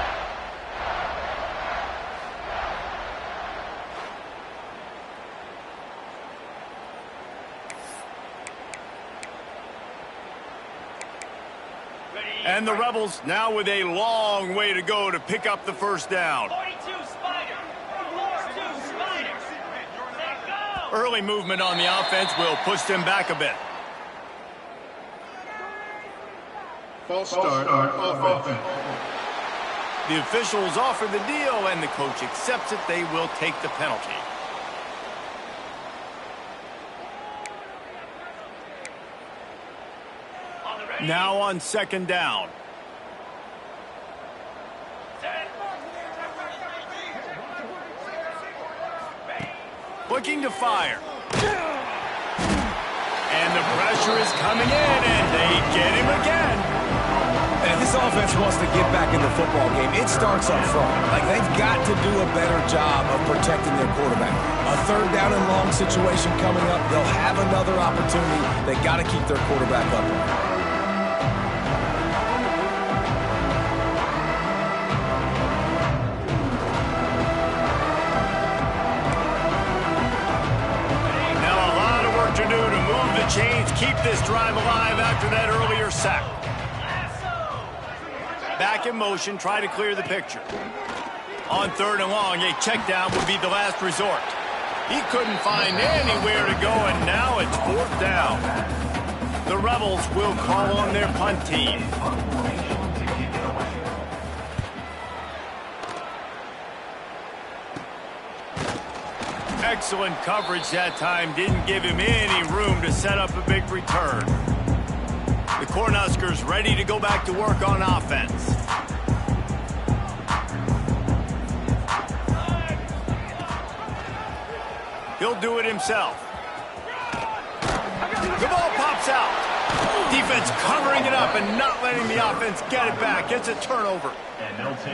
And the Rebels now with a long way to go to pick up the first down. 42 Spiders. 42 Spiders. Go. Early movement on the offense will push them back a bit. False start offense. The officials offer the deal, and the coach accepts it. They will take the penalty. Now on second down. Looking to fire. And the pressure is coming in, and they get him again. if this offense wants to get back in the football game, it starts up front. Like, they've got to do a better job of protecting their quarterback. A third down and long situation coming up. They'll have another opportunity. They got to keep their quarterback upright. To do to move the chains, keep this drive alive after that earlier sack. Back in motion, try to clear the picture. On third and long, a check down would be the last resort. He couldn't find anywhere to go, and now it's fourth down. The Rebels will call on their punt team. Excellent coverage that time. Didn't give him any room to set up a big return. The Cornhuskers ready to go back to work on offense. He'll do it himself. The ball pops out. Defense covering it up and not letting the offense get it back. Gets a turnover.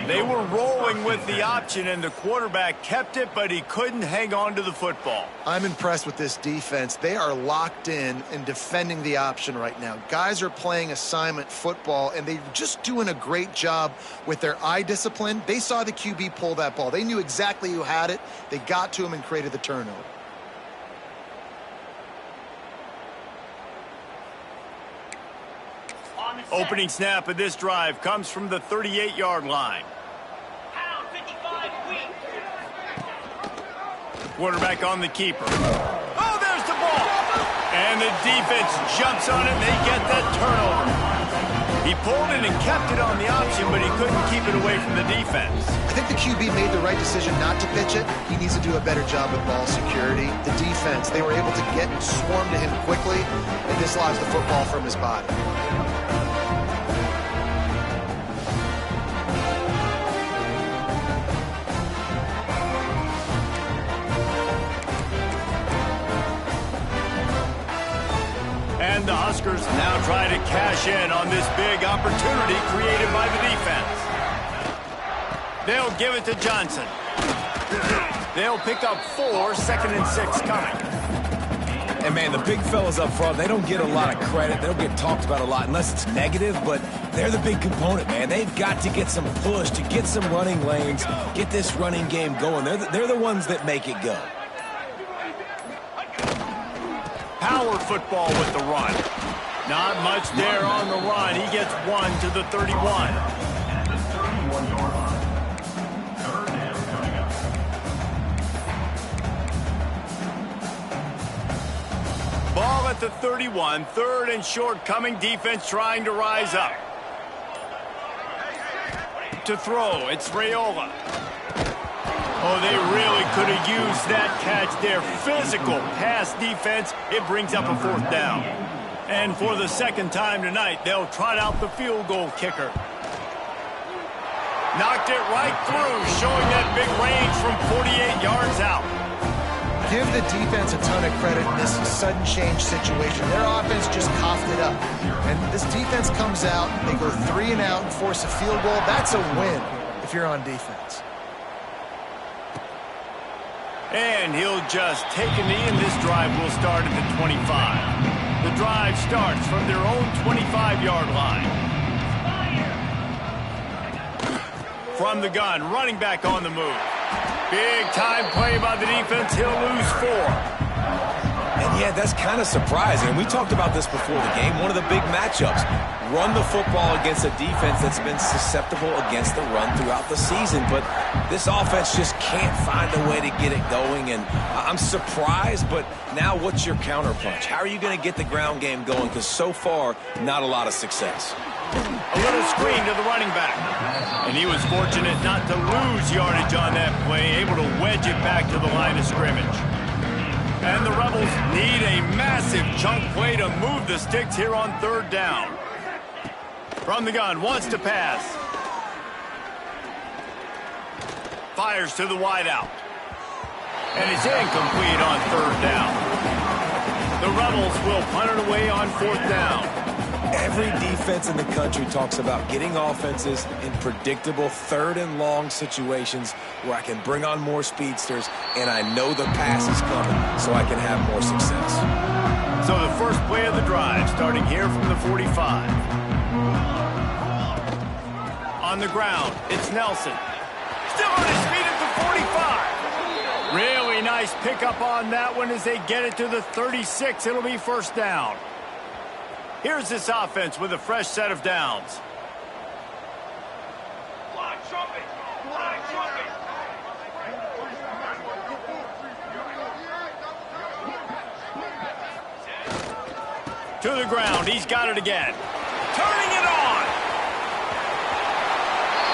They were rolling with the option, and the quarterback kept it, but he couldn't hang on to the football. I'm impressed with this defense. They are locked in and defending the option right now. Guys are playing assignment football, and they're just doing a great job with their eye discipline. They saw the QB pull that ball. They knew exactly who had it. They got to him and created the turnover. Opening snap of this drive comes from the 38-yard line. Quarterback on the keeper. Oh, there's the ball! And the defense jumps on it, and they get that turnover. He pulled it and kept it on the option, but he couldn't keep it away from the defense. I think the QB made the right decision not to pitch it. He needs to do a better job with ball security. The defense, they were able to get swarm to him quickly and dislodge the football from his body. And the Huskers now try to cash in on this big opportunity created by the defense. They'll give it to Johnson. They'll pick up 4, 2nd and 6 coming. And, man, the big fellas up front, they don't get a lot of credit. They don't get talked about a lot unless it's negative, but they're the big component, man. They've got to get some push, to get some running lanes, get this running game going. They're the ones that make it go. Power football with the run. Not much there on the run. He gets 1 to the 31. Ball at the 31. 3rd and short coming. Defense trying to rise up. To throw, it's Raiola. Oh, they really could have used that catch there. Physical pass defense. It brings up a 4th down. And for the 2nd time tonight, they'll trot out the field goal kicker. Knocked it right through, showing that big range from 48 yards out. Give the defense a ton of credit in this sudden change situation. Their offense just coughed it up. And this defense comes out, they go 3 and out and force a field goal. That's a win if you're on defense. And he'll just take a knee, and this drive will start at the 25. The drive starts from their own 25-yard line. From the gun, running back on the move. Big-time play by the defense. He'll lose 4. And, yeah, that's kind of surprising. We talked about this before the game. One of the big matchups. Run the football against a defense that's been susceptible against the run throughout the season. But this offense just can't find a way to get it going. And I'm surprised, but now what's your counterpunch? How are you going to get the ground game going? Because so far, not a lot of success. A little screen to the running back. And he was fortunate not to lose yardage on that play, able to wedge it back to the line of scrimmage. And the Rebels need a massive chunk play to move the sticks here on 3rd down. From the gun, wants to pass. Fires to the wideout. And it's incomplete on 3rd down. The Rebels will punt it away on 4th down. Every defense in the country talks about getting offenses in predictable third and long situations where I can bring on more speedsters and I know the pass is coming so I can have more success. So the first play of the drive starting here from the 45. On the ground, it's Nelson. Still on his feet at the 45. Really nice pickup on that one as they get it to the 36. It'll be first down. Here's this offense with a fresh set of downs. To the ground. He's got it again. Turning it on.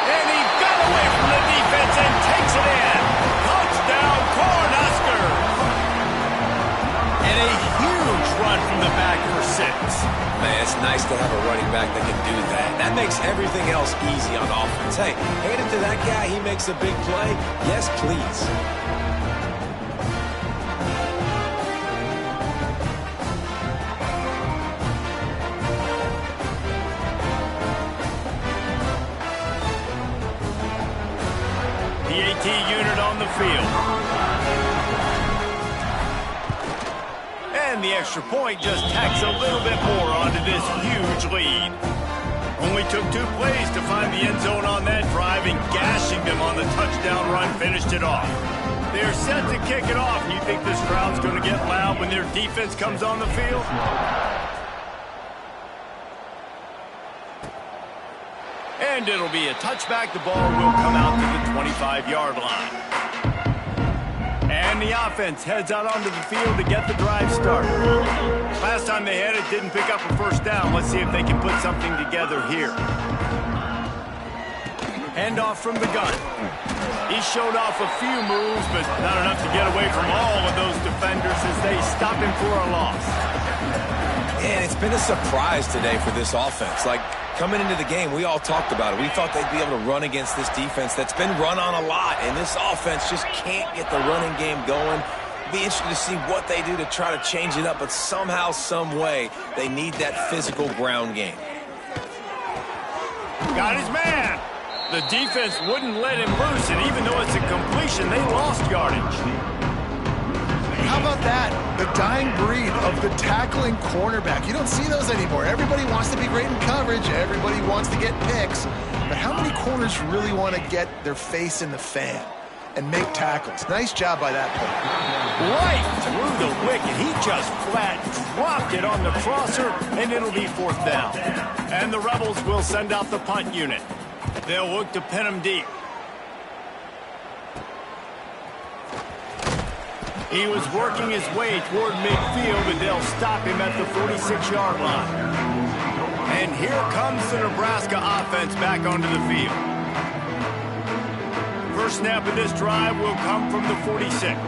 And he got away from the defense and takes it in. Touchdown, Cornhuskers. And a huge run from the back for 6. Man, it's nice to have a running back that can do that. That makes everything else easy on offense. Hey, hand it to that guy. He makes a big play. Yes, please. The AT unit on the field. And the extra point just tacks a little bit more onto this huge lead. Only took 2 plays to find the end zone on that drive, and gashing them on the touchdown run finished it off. They're set to kick it off. You think this crowd's going to get loud when their defense comes on the field? And it'll be a touchback. The ball will come out to the 25-yard line. And the offense heads out onto the field to get the drive started. Last time they had it, didn't pick up a first down. Let's see if they can put something together here. Handoff from the gun. He showed off a few moves, but not enough to get away from all of those defenders as they stop him for a loss. And it's been a surprise today for this offense. Like, coming into the game, we all talked about it. We thought they'd be able to run against this defense that's been run on a lot, and this offense just can't get the running game going. Be interested to see what they do to try to change it up, but somehow, some way, they need that physical ground game. Got his man. The defense wouldn't let him loose, and even though it's a completion, they lost yardage. How about that? The dying breed of the tackling cornerback. You don't see those anymore. Everybody wants to be great in coverage. Everybody wants to get picks. But how many corners really want to get their face in the fan and make tackles? Nice job by that player. Right through the wicket. He just flat dropped it on the crosser, and it'll be fourth down. And the Rebels will send out the punt unit. They'll look to pin him deep. He was working his way toward midfield, and they'll stop him at the 46-yard line. And here comes the Nebraska offense back onto the field. First snap of this drive will come from the 46.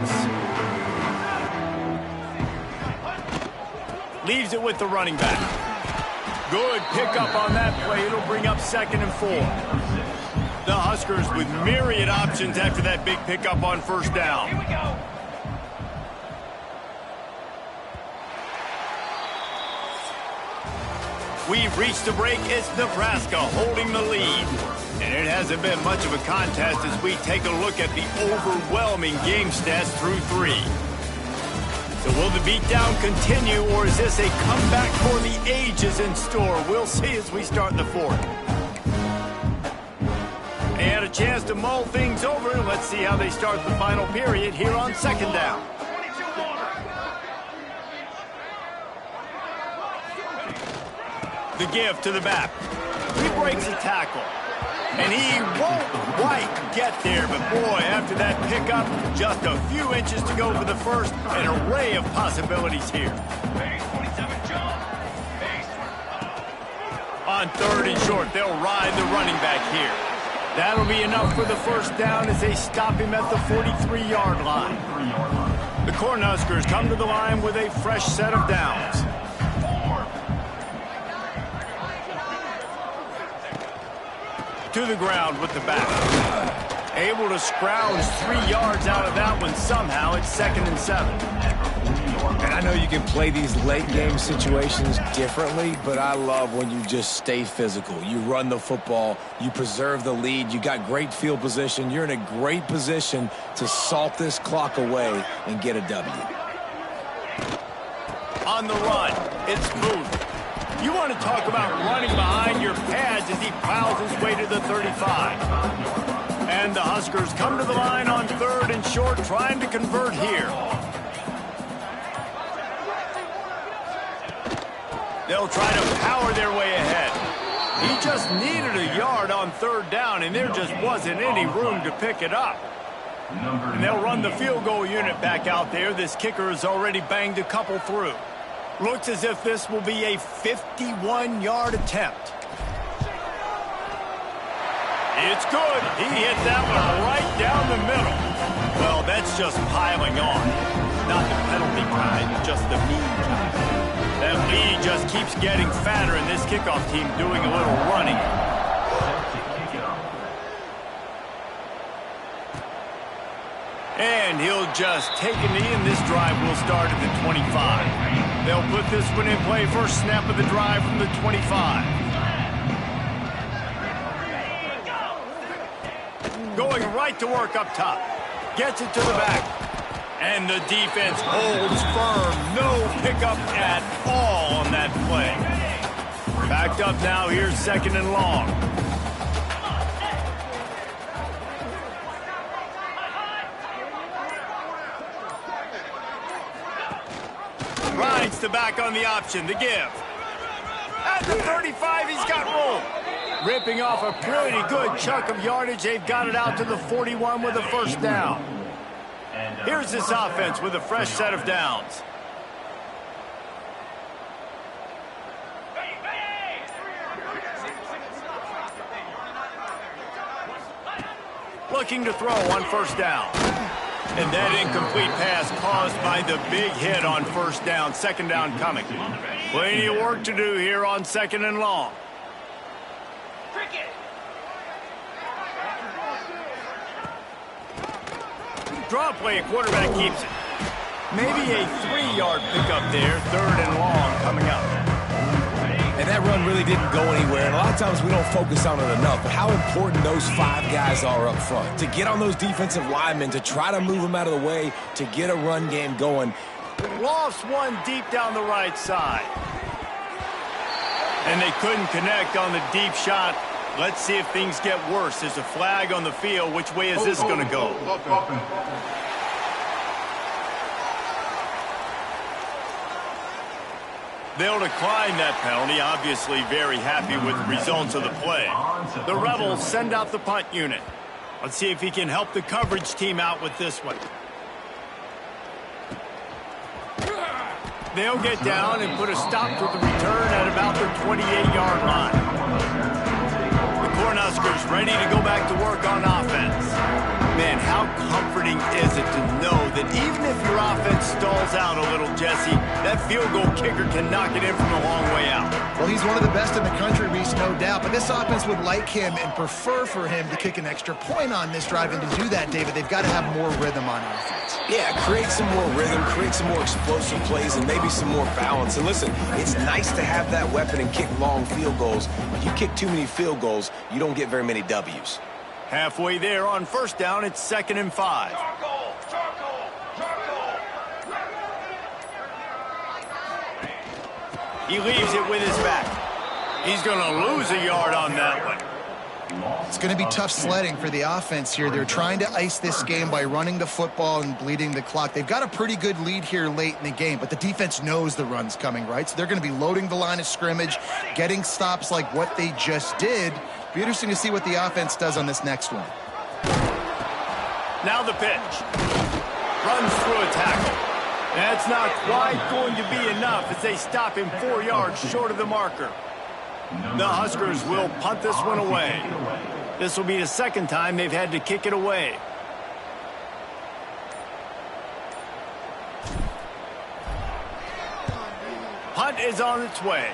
Leaves it with the running back. Good pickup on that play. It'll bring up 2nd and 4. The Huskers with myriad options after that big pickup on first down. Here we go. We've reached the break. It's Nebraska holding the lead. And it hasn't been much of a contest as we take a look at the overwhelming game stats through 3. So will the beatdown continue, or is this a comeback for the ages in store? We'll see as we start the 4th. They had a chance to mull things over. Let's see how they start the final period here on 2nd down. The give to the back. He breaks a tackle. And he won't quite get there, but boy, after that pickup, just a few inches to go for the first. An array of possibilities here. On 3rd and short, they'll ride the running back here. That'll be enough for the first down as they stop him at the 43-yard line. The Cornhuskers come to the line with a fresh set of downs. To the ground with the back. Able able to scrounge 3 yards out of that one somehow. It's 2nd and 7. And I know you can play these late game situations differently, but I love when you just stay physical. You run the football, you preserve the lead, you got great field position. You're in a great position to salt this clock away and get a W. On the run, it's Booth. You want to talk about running behind your pads as he plows his way to the 35. And the Huskers come to the line on 3rd and short, trying to convert here. They'll try to power their way ahead. He just needed a yard on 3rd down, and there just wasn't any room to pick it up. And they'll run the field goal unit back out there. This kicker has already banged a couple through. Looks as if this will be a 51-yard attempt. It's good. He hit that one right down the middle. Well, that's just piling on. Not the penalty kind, just the mean kind. That lead just keeps getting fatter, and this kickoff team doing a little running. And he'll just take a knee, and this drive will start at the 25. They'll put this one in play. First snap of the drive from the 25. Going right to work up top. Gets it to the back. And the defense holds firm. No pickup at all on that play. Backed up now. Here's 2nd and long. Rides the back on the option. The give. At the 35, he's got room. Ripping off a pretty good chunk of yardage. They've got it out to the 41 with a first down. Here's this offense with a fresh set of downs. Looking to throw on first down. And that incomplete pass caused by the big hit on first down. 2nd down coming. Plenty of work to do here on 2nd and long. Draw play, quarterback keeps it. Maybe a 3-yard pickup there. 3rd and long coming up. And that run really didn't go anywhere. And a lot of times we don't focus on it enough. But how important those 5 guys are up front. To get on those defensive linemen, to try to move them out of the way, to get a run game going. Lost one deep down the right side. And they couldn't connect on the deep shot. Let's see if things get worse. There's a flag on the field. Which way is this going to go? They'll decline that penalty. Obviously very happy with the results of the play. The Rebels send out the punt unit. Let's see if he can help the coverage team out with this one. They'll get down and put a stop to the return at about the 28-yard line. Cornhuskers ready to go back to work on offense. Man, how comforting is it to know that even if your offense stalls out a little, Jesse, that field goal kicker can knock it in from a long way out. Well, he's one of the best in the country, Reese, no doubt. But this offense would like him and prefer for him to kick an extra point on this drive. And to do that, David, they've got to have more rhythm on offense. Yeah, create some more rhythm, create some more explosive plays, and maybe some more balance. And listen, it's nice to have that weapon and kick long field goals. But you kick too many field goals, you don't get very many W's. Halfway there on first down, it's 2nd and 5. He leaves it with his back. He's going to lose a yard on that one. It's going to be tough sledding for the offense here. They're trying to ice this game by running the football and bleeding the clock. They've got a pretty good lead here late in the game, but the defense knows the run's coming, right? So they're going to be loading the line of scrimmage, getting stops like what they just did. Be interesting to see what the offense does on this next one. Now the pitch. Runs through a tackle. That's not quite going to be enough as they stop him 4 yards short of the marker. The Huskers will punt this one away. This will be the 2nd time they've had to kick it away. Punt is on its way.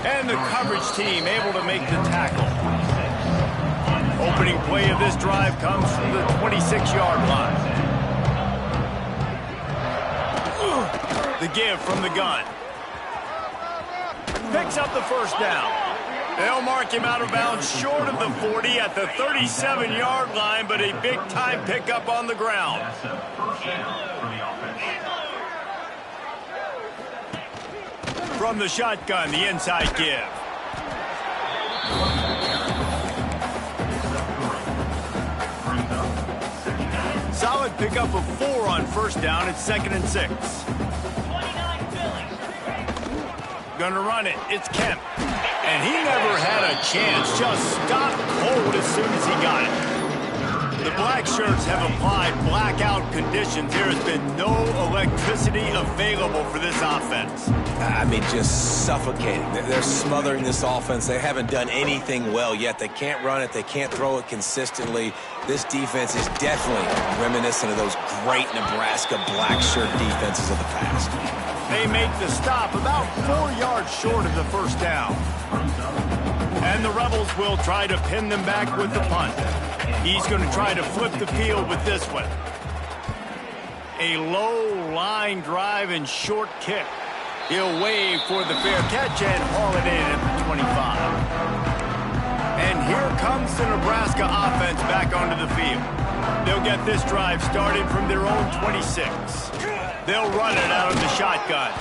And the coverage team able to make the tackle. Opening play of this drive comes from the 26-yard line. The give from the gun. Picks up the first down. They'll mark him out of bounds short of the 40 at the 37-yard line, but a big-time pickup on the ground. From the shotgun, the inside give. Solid pickup of 4 on first down. It's 2nd and 6. Gonna run it. It's Kemp. And he never had a chance. Just stopped cold as soon as he got it. The black shirts have applied blackout conditions. There has been no electricity available for this offense. I mean, just suffocating. They're smothering this offense. They haven't done anything well yet. They can't run it. They can't throw it consistently. This defense is definitely reminiscent of those great Nebraska black shirt defenses of the past. They make the stop about 4 yards short of the first down. And the Rebels will try to pin them back with the punt. He's going to try to flip the field with this one. A low line drive and short kick. He'll wave for the fair catch and haul it in at the 25. And here comes the Nebraska offense back onto the field. They'll get this drive started from their own 26. They'll run it out of the shotgun.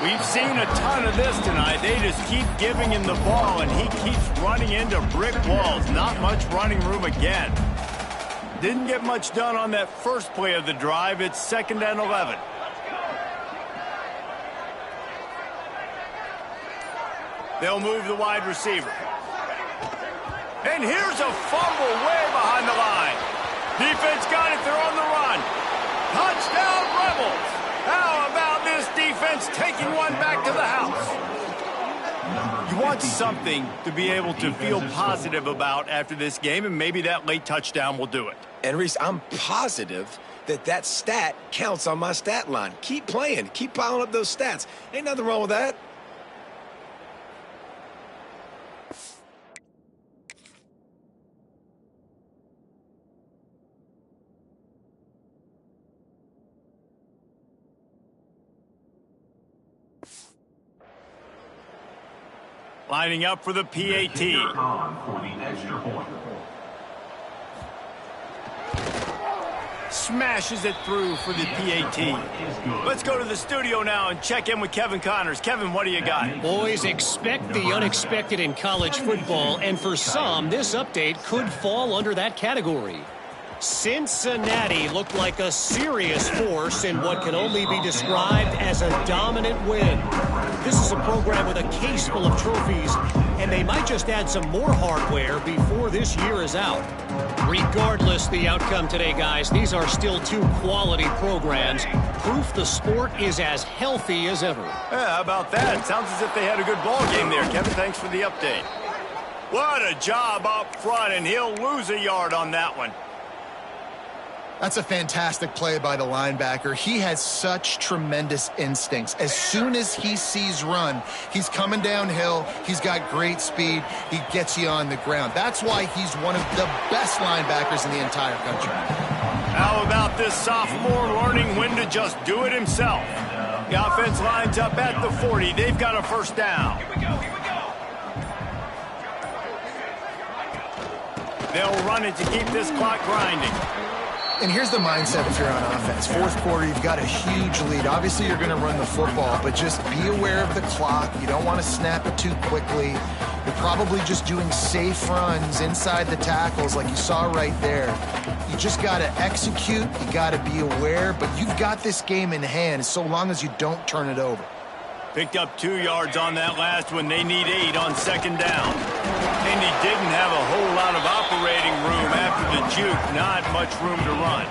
We've seen a ton of this tonight. They just keep giving him the ball, and he keeps running into brick walls. Not much running room again. Didn't get much done on that first play of the drive. It's 2nd and 11. They'll move the wide receiver. And here's a fumble way behind the line. Defense got it. They're on the run. Touchdown, Rebels. How about this defense taking one back to the house? You want something to be able to feel positive about after this game, and maybe that late touchdown will do it. And, Reese, I'm positive that stat counts on my stat line. Keep playing. Keep piling up those stats. Ain't nothing wrong with that. Lining up for the PAT. Smashes it through for the PAT. Let's go to the studio now and check in with Kevin Connors. Kevin, what do you got? Boys, expect the unexpected in college football, and for some, this update could fall under that category. Cincinnati looked like a serious force in what can only be described as a dominant win. This is a program with a case full of trophies, and they might just add some more hardware before this year is out. Regardless the outcome today, guys, these are still two quality programs. Proof the sport is as healthy as ever. Yeah, how about that? Sounds as if they had a good ball game there, Kevin. Thanks for the update. What a job up front, and he'll lose a yard on that one. That's a fantastic play by the linebacker. He has such tremendous instincts. As soon as he sees run, he's coming downhill. He's got great speed. He gets you on the ground. That's why he's one of the best linebackers in the entire country. How about this sophomore learning when to just do it himself? The offense lines up at the 40. They've got a first down. Here we go. They'll run it to keep this clock grinding. And here's the mindset if you're on offense. Fourth quarter, you've got a huge lead. Obviously, you're going to run the football, but just be aware of the clock. You don't want to snap it too quickly. You're probably just doing safe runs inside the tackles like you saw right there. You just got to execute. You got to be aware, but you've got this game in hand so long as you don't turn it over. Picked up 2 yards on that last one. They need 8 on second down. And he didn't have a whole lot of operating room after the juke. Not much room to run.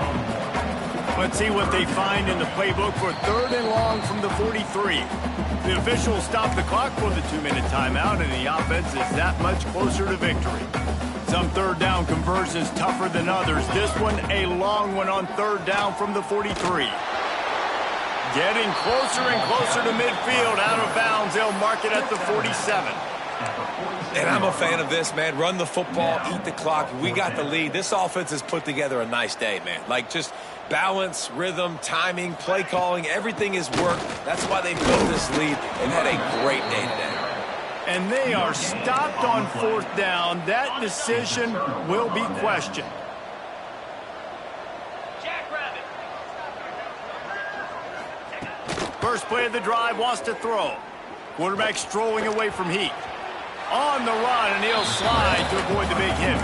Let's see what they find in the playbook for 3rd and long from the 43. The officials stop the clock for the 2-minute timeout, and the offense is that much closer to victory. Some 3rd down conversions tougher than others. This one, a long one on 3rd down from the 43. Getting closer and closer to midfield. Out of bounds. They'll mark it at the 47. And I'm a fan of this, man. Run the football, eat the clock. We got the lead. This offense has put together a nice day, man. Like, just balance, rhythm, timing, play calling, everything has worked. That's why they built this lead and had a great day today. And they are stopped on 4th down. That decision will be questioned. First play of the drive, wants to throw. Quarterback strolling away from Heath. On the run, and he'll slide to avoid the big hit.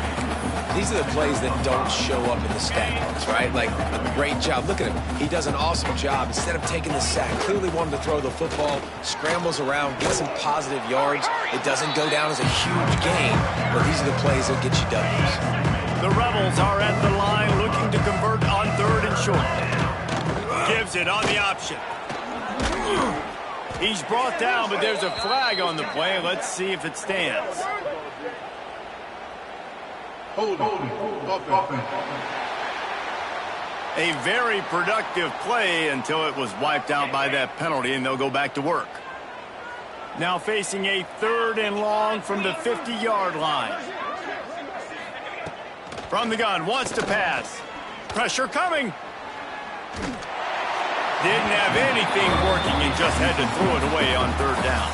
These are the plays that don't show up in the stat books, right? Like, a great job. Look at him. He does an awesome job. Instead of taking the sack, clearly wanted to throw the football, scrambles around, gets some positive yards. It doesn't go down as a huge gain, but these are the plays that get you W's. The Rebels are at the line looking to convert on 3rd and short. Gives it on the option. He's brought down, but there's a flag on the play. Let's see if it stands. A very productive play until it was wiped out by that penalty, and they'll go back to work. Now facing a 3rd and long from the 50-yard line. From the gun, wants to pass. Pressure coming. Didn't have anything working and just had to throw it away on 3rd down.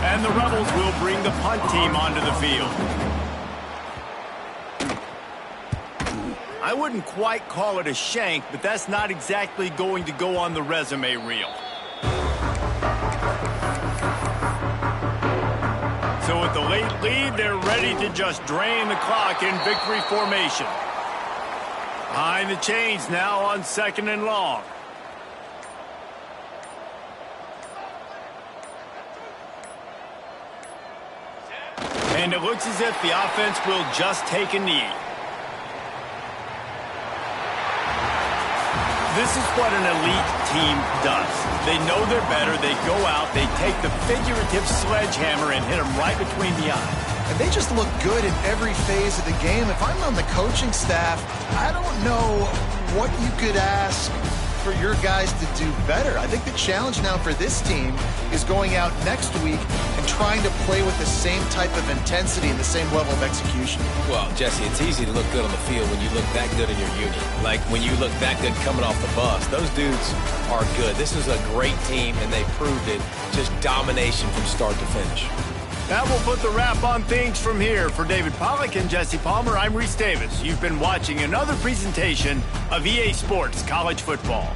And the Rebels will bring the punt team onto the field. I wouldn't quite call it a shank, but that's not exactly going to go on the resume reel. So with the late lead, they're ready to just drain the clock in victory formation. Behind the chains now on 2nd and long. And it looks as if the offense will just take a knee. This is what an elite team does. They know they're better. They go out. They take the figurative sledgehammer and hit them right between the eyes. And they just look good in every phase of the game. If I'm on the coaching staff, I don't know what you could ask for your guys to do better. I think the challenge now for this team is going out next week and trying to play with the same type of intensity and the same level of execution. Well, Jesse, it's easy to look good on the field when you look that good in your unit. Like, when you look that good coming off the bus, those dudes are good. This is a great team, and they proved it. Just domination from start to finish. That will put the wrap on things from here. For David Pollack and Jesse Palmer, I'm Reese Davis. You've been watching another presentation of EA Sports College Football.